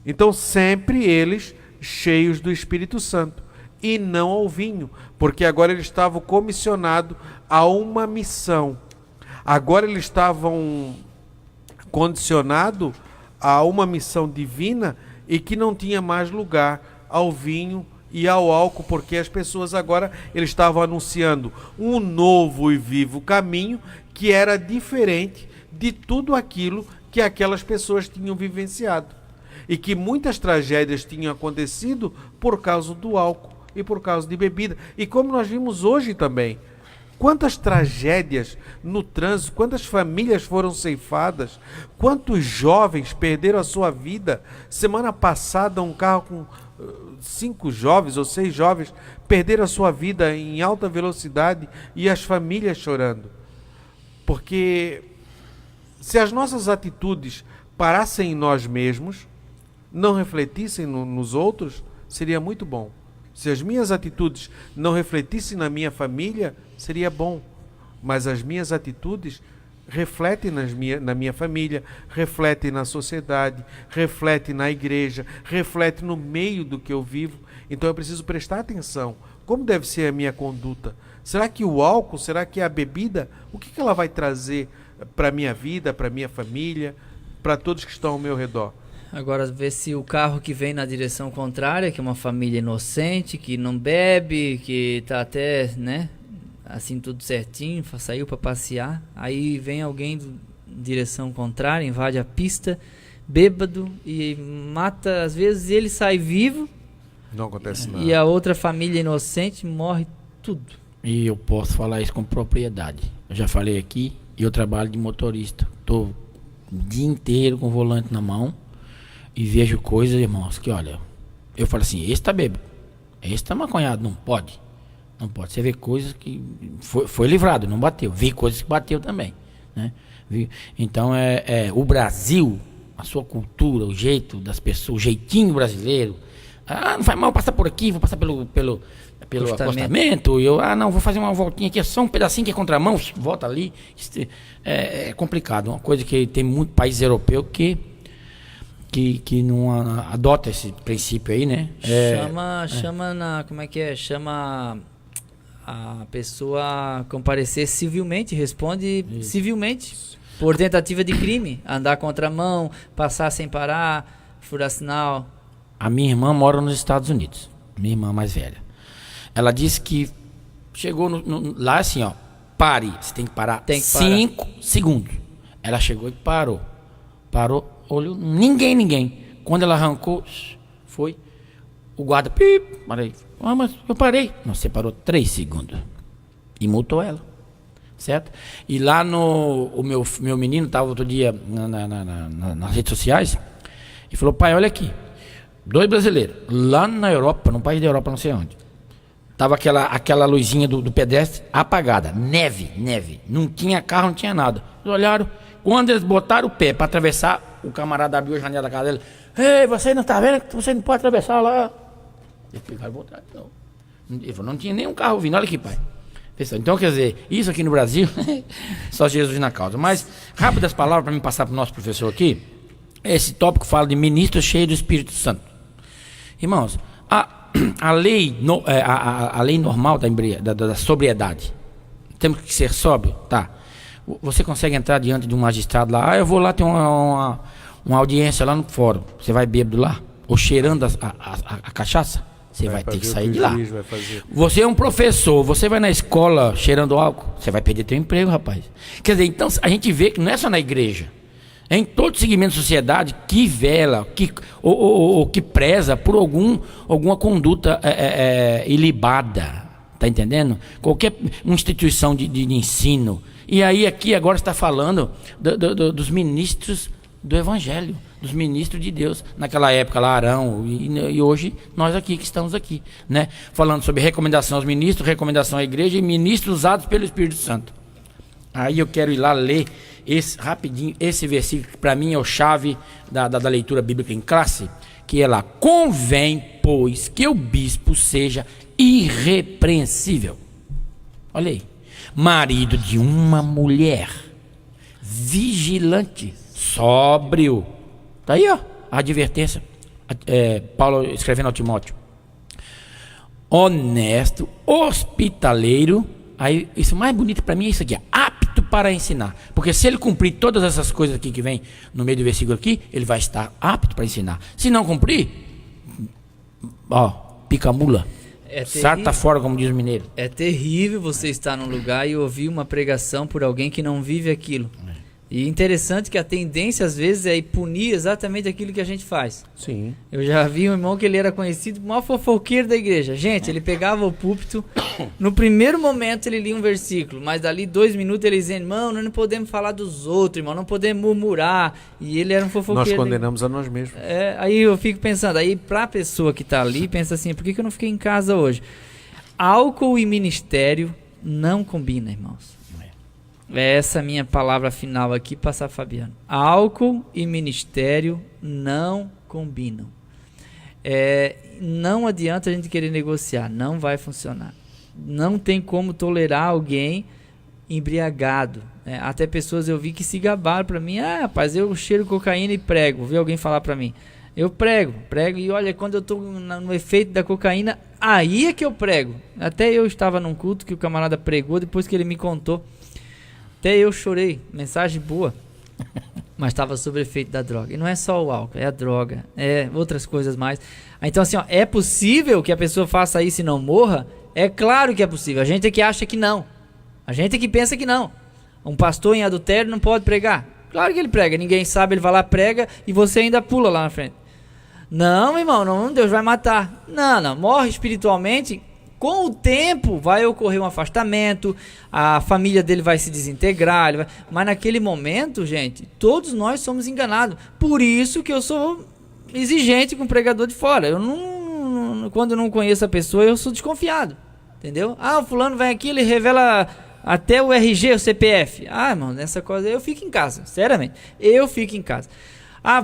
Então, sempre eles cheios do Espírito Santo, e não ao vinho, porque agora eles estavam comissionados a uma missão. Agora eles estavam condicionados a uma missão divina e que não tinha mais lugar ao vinho e ao álcool, porque as pessoas agora eles estavam anunciando um novo e vivo caminho que era diferente de tudo aquilo que aquelas pessoas tinham vivenciado. E que muitas tragédias tinham acontecido por causa do álcool e por causa de bebida. E como nós vimos hoje também, quantas tragédias no trânsito, quantas famílias foram ceifadas, quantos jovens perderam a sua vida. Semana passada, um carro com 5 jovens ou 6 jovens perderam a sua vida em alta velocidade e as famílias chorando. Porque se as nossas atitudes parassem em nós mesmos, não refletissem nos outros, seria muito bom. Se as minhas atitudes não refletissem na minha família, seria bom. Mas as minhas atitudes refletem na minha família, refletem na sociedade, refletem na igreja, refletem no meio do que eu vivo. Então eu preciso prestar atenção. Como deve ser a minha conduta? Será que o álcool, será que a bebida, o que ela vai trazer para a minha vida, para a minha família, para todos que estão ao meu redor? Agora, ver se o carro que vem na direção contrária, que é uma família inocente, que não bebe, que tá até, né, assim tudo certinho, saiu para passear, aí vem alguém de direção contrária, invade a pista, bêbado, e mata, às vezes ele sai vivo, Não acontece nada. e a outra família inocente morre tudo. E eu posso falar isso com propriedade. Eu já falei aqui, eu trabalho de motorista. Tô o dia inteiro com o volante na mão e vejo coisas, irmãos, que olha, eu falo assim, esse tá bêbado, esse tá maconhado, não pode. Não pode. Você vê coisas que foi livrado, não bateu. Vi coisas que bateu também, né? Então o Brasil, a sua cultura, o jeito das pessoas, o jeitinho brasileiro. Não faz mal passar por aqui, vou passar pelo acostamento. Eu, não, vou fazer uma voltinha aqui, é só um pedacinho que é contramão, volta ali. É complicado. Uma coisa que tem muito país europeu que não adota esse princípio aí, né? Chama a pessoa a comparecer civilmente, responde civilmente por tentativa de crime, andar contramão, passar sem parar, furar sinal. A minha irmã mora nos Estados Unidos, minha irmã mais velha. Ela disse que chegou lá assim, ó, pare, você tem que parar 5 segundos. Ela chegou e parou, olhou, ninguém. Quando ela arrancou, foi o guarda, parei. Mas eu parei. Não, você parou 3 segundos. E multou ela. Certo? E lá o meu menino estava outro dia nas redes sociais e falou, pai, olha aqui. 2 brasileiros. Lá na Europa, num país da Europa, não sei onde. Tava aquela luzinha do pedestre apagada. Neve. Não tinha carro, não tinha nada. Eles olharam. Quando eles botaram o pé para atravessar, o camarada abriu a janela da casa dele. Ei, você não está vendo que você não pode atravessar lá? Eles pegaram e voltaram. Ele falou, não tinha nenhum carro vindo. Olha aqui, pai. Então, quer dizer, isso aqui no Brasil, só Jesus na causa. Mas, rápidas palavras para me passar para o nosso professor aqui. Esse tópico fala de ministro cheio do Espírito Santo. Irmãos, a lei normal da sobriedade, temos que ser sóbrio, tá? Você consegue entrar diante de um magistrado lá, eu vou lá ter uma audiência lá no fórum, você vai bêbado lá, ou cheirando a cachaça, você vai ter que sair de lá. Você é um professor, você vai na escola cheirando álcool, você vai perder teu emprego, rapaz. Quer dizer, então a gente vê que não é só na igreja, é em todo segmento de sociedade que vela, ou que preza por alguma conduta ilibada, tá entendendo? Qualquer instituição de ensino. E aí aqui agora está falando dos ministros do Evangelho, dos ministros de Deus. Naquela época lá, Arão, e hoje nós aqui que estamos aqui, né? Falando sobre recomendação aos ministros, recomendação à igreja e ministros usados pelo Espírito Santo. Aí eu quero ir lá ler rapidinho esse versículo, que para mim é o chave da leitura bíblica em classe, que é lá, convém, pois, que o bispo seja irrepreensível. Olha aí. Marido de uma mulher, vigilante, sóbrio. Tá aí, ó, a advertência. Paulo escrevendo ao Timóteo. Honesto, hospitaleiro. Aí, isso mais bonito para mim é isso aqui, apto para ensinar. Porque se ele cumprir todas essas coisas aqui que vem no meio do versículo aqui, ele vai estar apto para ensinar. Se não cumprir, ó, pica a mula. Sarta fora, como diz o mineiro. É terrível você estar num lugar e ouvir uma pregação por alguém que não vive aquilo. E interessante que a tendência às vezes é punir exatamente aquilo que a gente faz. Sim. Eu já vi um irmão que ele era conhecido como o maior fofoqueiro da igreja. Gente, ele pegava o púlpito, no primeiro momento ele lia um versículo, mas dali 2 minutos ele dizia, irmão, nós não podemos falar dos outros, irmão, não podemos murmurar. E ele era um fofoqueiro. Nós condenamos a nós mesmos. Aí eu fico pensando, aí pra pessoa que tá ali, pensa assim, por que eu não fiquei em casa hoje? Álcool e ministério não combinam, irmãos. É essa minha palavra final aqui, pastor Fabiano. Álcool e ministério não combinam. Não adianta a gente querer negociar, não vai funcionar. Não tem como tolerar alguém embriagado. Até pessoas eu vi que se gabaram para mim. Rapaz, eu cheiro cocaína e prego. Vi alguém falar para mim. Eu prego e olha, quando eu tô no efeito da cocaína, aí é que eu prego. Até eu estava num culto que o camarada pregou, depois que ele me contou. Até eu chorei, mensagem boa. Mas estava sob efeito da droga. E não é só o álcool, é a droga, é outras coisas mais. Então assim, é possível que a pessoa faça isso e não morra? É claro que é possível. A gente é que acha que não. A gente é que pensa que não. Um pastor em adultério não pode pregar. Claro que ele prega, ninguém sabe, ele vai lá, prega e você ainda pula lá na frente. Não, irmão, não, Deus vai matar. Não, morre espiritualmente. Com o tempo vai ocorrer um afastamento, a família dele vai se desintegrar, mas naquele momento, gente, todos nós somos enganados. Por isso que eu sou exigente com o pregador de fora. Quando eu não conheço a pessoa, eu sou desconfiado, entendeu? O fulano vem aqui, ele revela até o RG, o CPF. Irmão, nessa coisa eu fico em casa, seriamente, eu fico em casa.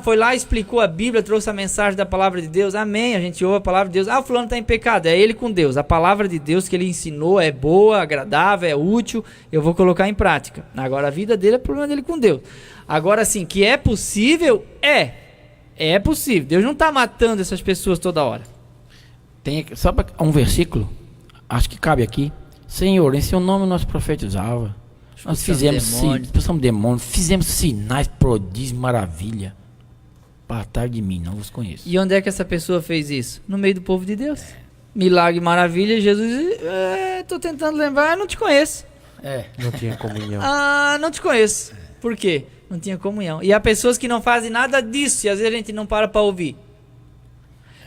Foi lá, explicou a Bíblia, trouxe a mensagem da palavra de Deus, amém, a gente ouve a palavra de Deus. O fulano está em pecado, é ele com Deus, a palavra de Deus que ele ensinou é boa, agradável, é útil, eu vou colocar em prática. Agora a vida dele é problema dele com Deus. Agora sim, que é possível, é possível, Deus não está matando essas pessoas toda hora. Tem só um versículo, acho que cabe aqui. Senhor, em seu nome nós profetizava, nós fizemos demônios, fizemos sinais, prodígios, maravilha. Apartai de mim, não vos conheço. E onde é que essa pessoa fez isso? No meio do povo de Deus. Milagre, maravilha, Jesus, tô tentando lembrar, não te conheço. Não tinha comunhão. Não te conheço. Por quê? Não tinha comunhão. E há pessoas que não fazem nada disso, e às vezes a gente não para ouvir.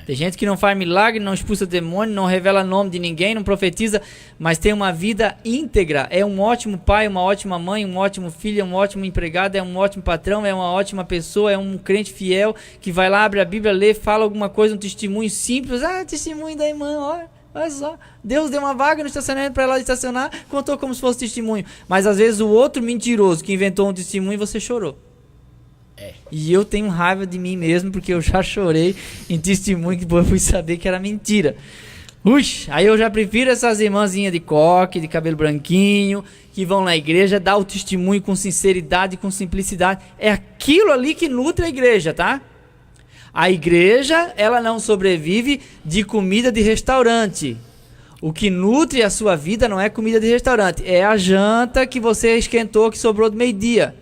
Tem gente que não faz milagre, não expulsa demônio, não revela nome de ninguém, não profetiza, mas tem uma vida íntegra. É um ótimo pai, uma ótima mãe, um ótimo filho, é um ótimo empregado, é um ótimo patrão, é uma ótima pessoa, é um crente fiel que vai lá, abre a Bíblia, lê, fala alguma coisa, um testemunho simples. Testemunho da irmã, olha só. Deus deu uma vaga no estacionamento para ela estacionar, contou como se fosse testemunho. Mas às vezes o outro mentiroso que inventou um testemunho, você chorou. E eu tenho raiva de mim mesmo, porque eu já chorei em testemunho que depois eu fui saber que era mentira. Aí eu já prefiro essas irmãzinhas de coque, de cabelo branquinho, que vão na igreja, dar o testemunho com sinceridade, com simplicidade. É aquilo ali que nutre a igreja, tá? A igreja, ela não sobrevive de comida de restaurante. O que nutre a sua vida não é comida de restaurante, é a janta que você esquentou, que sobrou do meio-dia.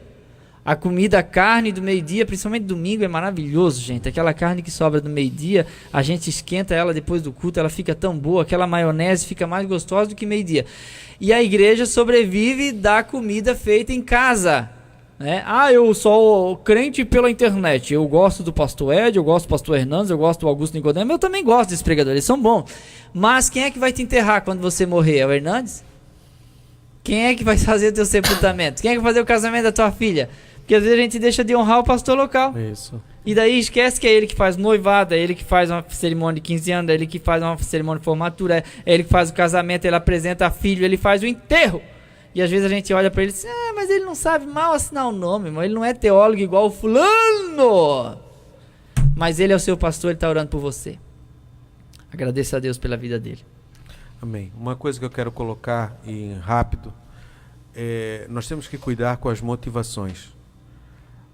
A comida, a carne do meio-dia, principalmente domingo, é maravilhoso, gente. Aquela carne que sobra do meio-dia, a gente esquenta ela depois do culto, ela fica tão boa, aquela maionese fica mais gostosa do que meio-dia. E a igreja sobrevive da comida feita em casa. Eu sou crente pela internet, eu gosto do pastor Ed, eu gosto do pastor Hernandes, eu gosto do Augusto Nicodemo, eu também gosto desses pregadores, eles são bons. Mas quem é que vai te enterrar quando você morrer? É o Hernandes? Quem é que vai fazer o teu sepultamento? Quem é que vai fazer o casamento da tua filha? Porque às vezes a gente deixa de honrar o pastor local. Isso. E daí esquece que é ele que faz noivado, é ele que faz uma cerimônia de 15 anos, é ele que faz uma cerimônia de formatura, é ele que faz o casamento, ele apresenta filho, ele faz o enterro. E às vezes a gente olha pra ele e diz, mas ele não sabe mal assinar o nome, irmão. Ele não é teólogo igual o fulano. Mas ele é o seu pastor, ele está orando por você. Agradeça a Deus pela vida dele. Amém. Uma coisa que eu quero colocar rápido, nós temos que cuidar com as motivações.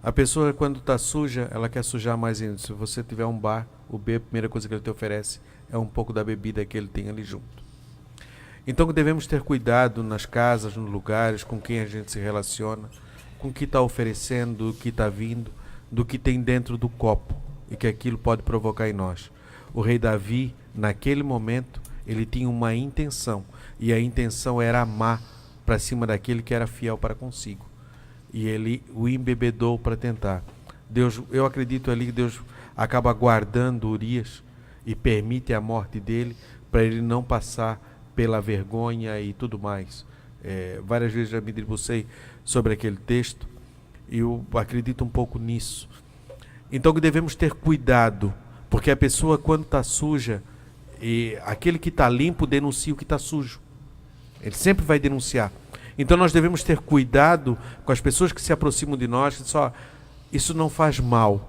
A pessoa, quando está suja, ela quer sujar mais ainda. Se você tiver um bar, o B, a primeira coisa que ele te oferece é um pouco da bebida que ele tem ali junto. Então devemos ter cuidado nas casas, nos lugares, com quem a gente se relaciona, com o que está oferecendo, do que está vindo, do que tem dentro do copo e que aquilo pode provocar em nós. O rei Davi, naquele momento, ele tinha uma intenção, e a intenção era amar para cima daquele que era fiel para consigo. E ele o embebedou para tentar. Deus, eu acredito ali que Deus acaba guardando Urias e permite a morte dele para ele não passar pela vergonha e tudo mais. Várias vezes já me debrucei sobre aquele texto e eu acredito um pouco nisso. Então que devemos ter cuidado, porque a pessoa quando está suja, aquele que está limpo denuncia o que está sujo. Ele sempre vai denunciar. Então nós devemos ter cuidado com as pessoas que se aproximam de nós, que só isso não faz mal.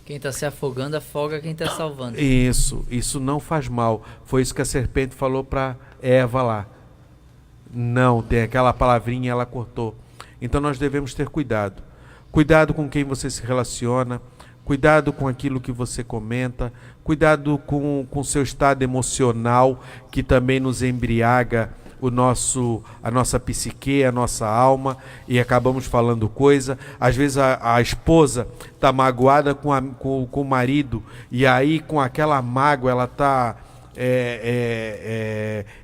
Quem está se afogando, afoga quem está salvando. Isso não faz mal. Foi isso que a serpente falou para Eva lá. Não, tem aquela palavrinha, ela cortou. Então nós devemos ter cuidado. Cuidado com quem você se relaciona, cuidado com aquilo que você comenta, cuidado com o seu estado emocional, que também nos embriaga a nossa psique, a nossa alma, e acabamos falando coisa. Às vezes a esposa está magoada com o marido, e aí com aquela mágoa ela está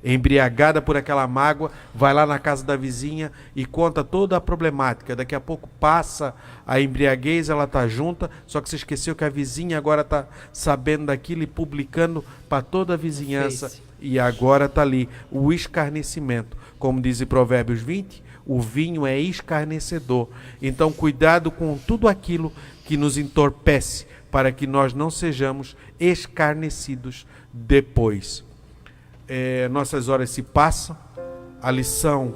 embriagada por aquela mágoa, vai lá na casa da vizinha e conta toda a problemática. Daqui a pouco passa a embriaguez, ela está junta, só que se esqueceu que a vizinha agora está sabendo daquilo e publicando para toda a vizinhança. E agora está ali o escarnecimento. Como diz em Provérbios 20, o vinho é escarnecedor. Então cuidado com tudo aquilo que nos entorpece, para que nós não sejamos escarnecidos depois. Nossas horas se passam, a lição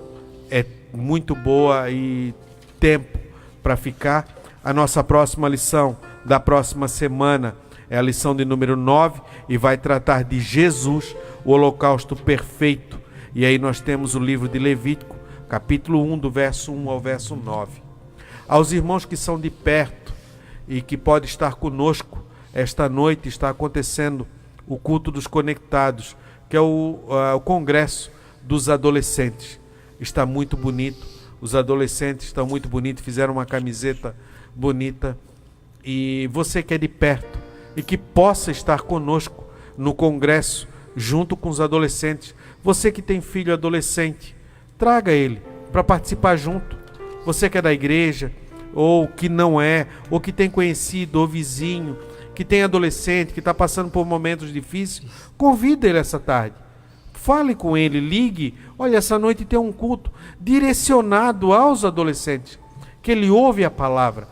é muito boa e tempo para ficar. A nossa próxima lição da próxima semana é a lição de número 9 e vai tratar de Jesus, o holocausto perfeito. E aí nós temos o livro de Levítico, capítulo 1, do verso 1 ao verso 9. Aos irmãos que são de perto e que podem estar conosco, esta noite está acontecendo o culto dos conectados, que é o congresso dos adolescentes. Está muito bonito, os adolescentes estão muito bonitos, fizeram uma camiseta bonita. E você que é de perto e que possa estar conosco no congresso, junto com os adolescentes, você que tem filho adolescente, traga ele para participar junto. Você que é da igreja, ou que não é, ou que tem conhecido, ou vizinho, que tem adolescente, que está passando por momentos difíceis, convida ele essa tarde. Fale com ele, ligue. Olha, essa noite tem um culto direcionado aos adolescentes, que ele ouve a palavra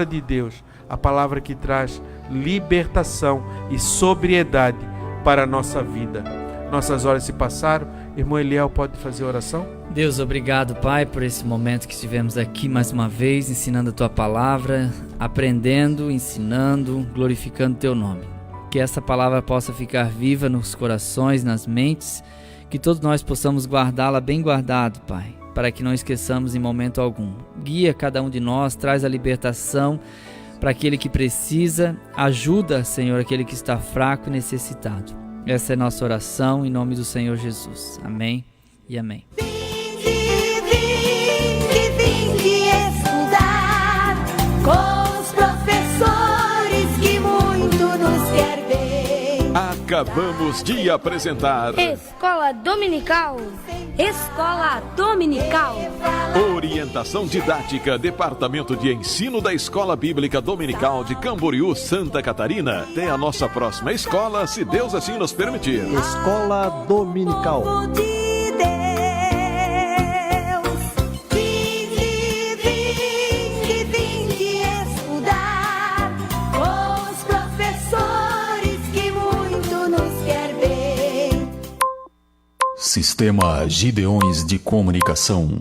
de Deus, a palavra que traz libertação e sobriedade para a nossa vida. Nossas horas se passaram. Irmão Eliel, pode fazer a oração? Deus, obrigado, Pai, por esse momento que estivemos aqui mais uma vez, ensinando a Tua palavra, aprendendo, ensinando, glorificando Teu nome. Que essa palavra possa ficar viva nos corações, nas mentes, que todos nós possamos guardá-la bem guardado, Pai, para que não esqueçamos em momento algum. Guia cada um de nós, traz a libertação para aquele que precisa, ajuda, Senhor, aquele que está fraco e necessitado. Essa é a nossa oração, em nome do Senhor Jesus. Amém e amém. Vinde estudar com os professores que muito nos quer bem. Acabamos de apresentar Escola Dominical. Escola Dominical. Orientação Didática, Departamento de Ensino da Escola Bíblica Dominical de Camboriú, Santa Catarina. Até a nossa próxima escola, se Deus assim nos permitir. Escola Dominical. Povo de Deus, vinde estudar com os professores que muito nos quer bem. Sistema Gideões de Comunicação.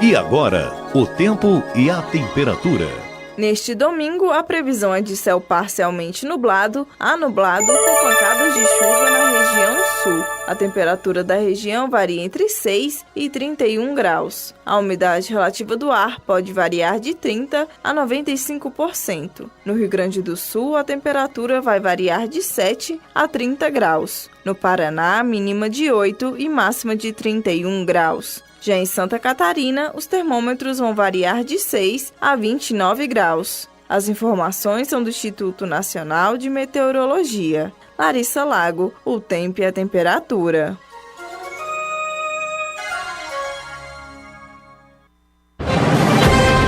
E agora, o tempo e a temperatura. Neste domingo, a previsão é de céu parcialmente nublado a nublado com pancadas de chuva na região sul. A temperatura da região varia entre 6 e 31 graus. A umidade relativa do ar pode variar de 30% a 95%. No Rio Grande do Sul, a temperatura vai variar de 7 a 30 graus. No Paraná, mínima de 8 e máxima de 31 graus. Já em Santa Catarina, os termômetros vão variar de 6 a 29 graus. As informações são do Instituto Nacional de Meteorologia. Larissa Lago, o tempo e a temperatura.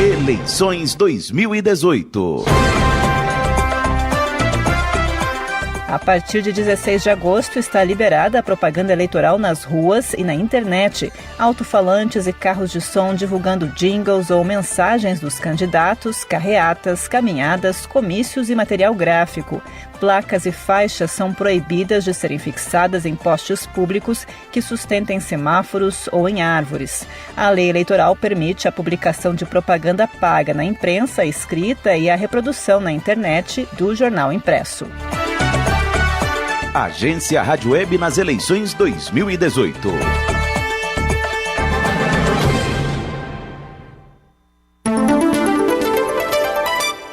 Eleições 2018. A partir de 16 de agosto está liberada a propaganda eleitoral nas ruas e na internet. Alto-falantes e carros de som divulgando jingles ou mensagens dos candidatos, carreatas, caminhadas, comícios e material gráfico. Placas e faixas são proibidas de serem fixadas em postes públicos que sustentem semáforos ou em árvores. A lei eleitoral permite a publicação de propaganda paga na imprensa escrita e a reprodução na internet do jornal impresso. Agência Rádio Web nas eleições 2018.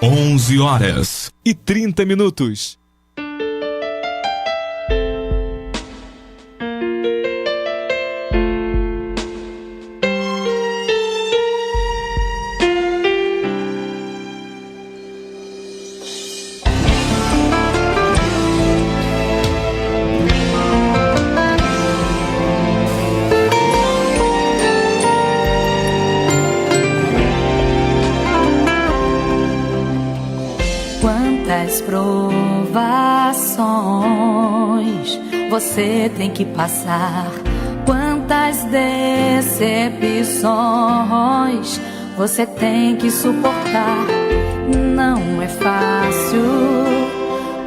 Onze horas e 30 minutos. Provações você tem que passar, quantas decepções você tem que suportar. Não é fácil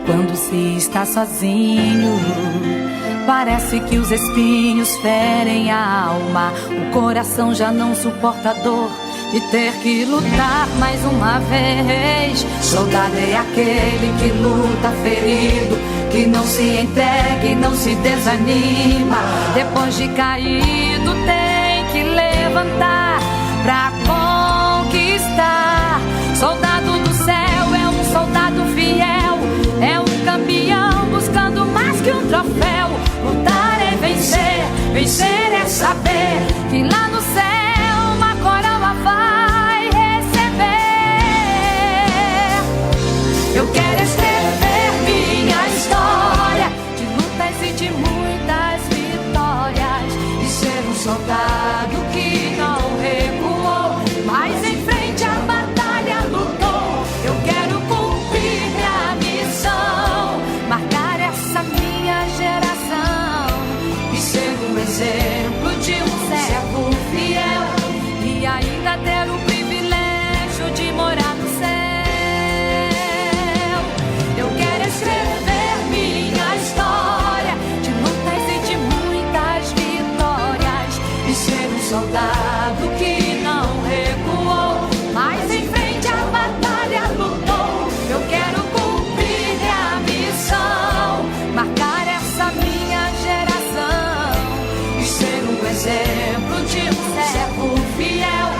quando se está sozinho. Parece que os espinhos ferem a alma, o coração já não suporta a dor de ter que lutar mais uma vez. Soldado é aquele que luta ferido, que não se entrega e não se desanima. Depois de caído tem que levantar pra conquistar. Soldado do céu é um soldado fiel, é um campeão buscando mais que um troféu. Lutar é vencer, vencer é saber que lá no céu uma coroa vai receber. Eu quero escrever minha história de lutas e de muitas vitórias, e ser um soldado que não recuou, mas em frente à batalha lutou. Eu quero cumprir minha missão, marcar essa minha geração e ser um exemplo de um servo fiel, e ainda ter o privilégio de morar no céu. Eu quero escrever minha história de lutas e de muitas vitórias, e ser um soldado que não recuou, mas em frente à batalha lutou. Eu quero cumprir minha missão, marcar essa minha geração e ser um exemplo de um servo fiel,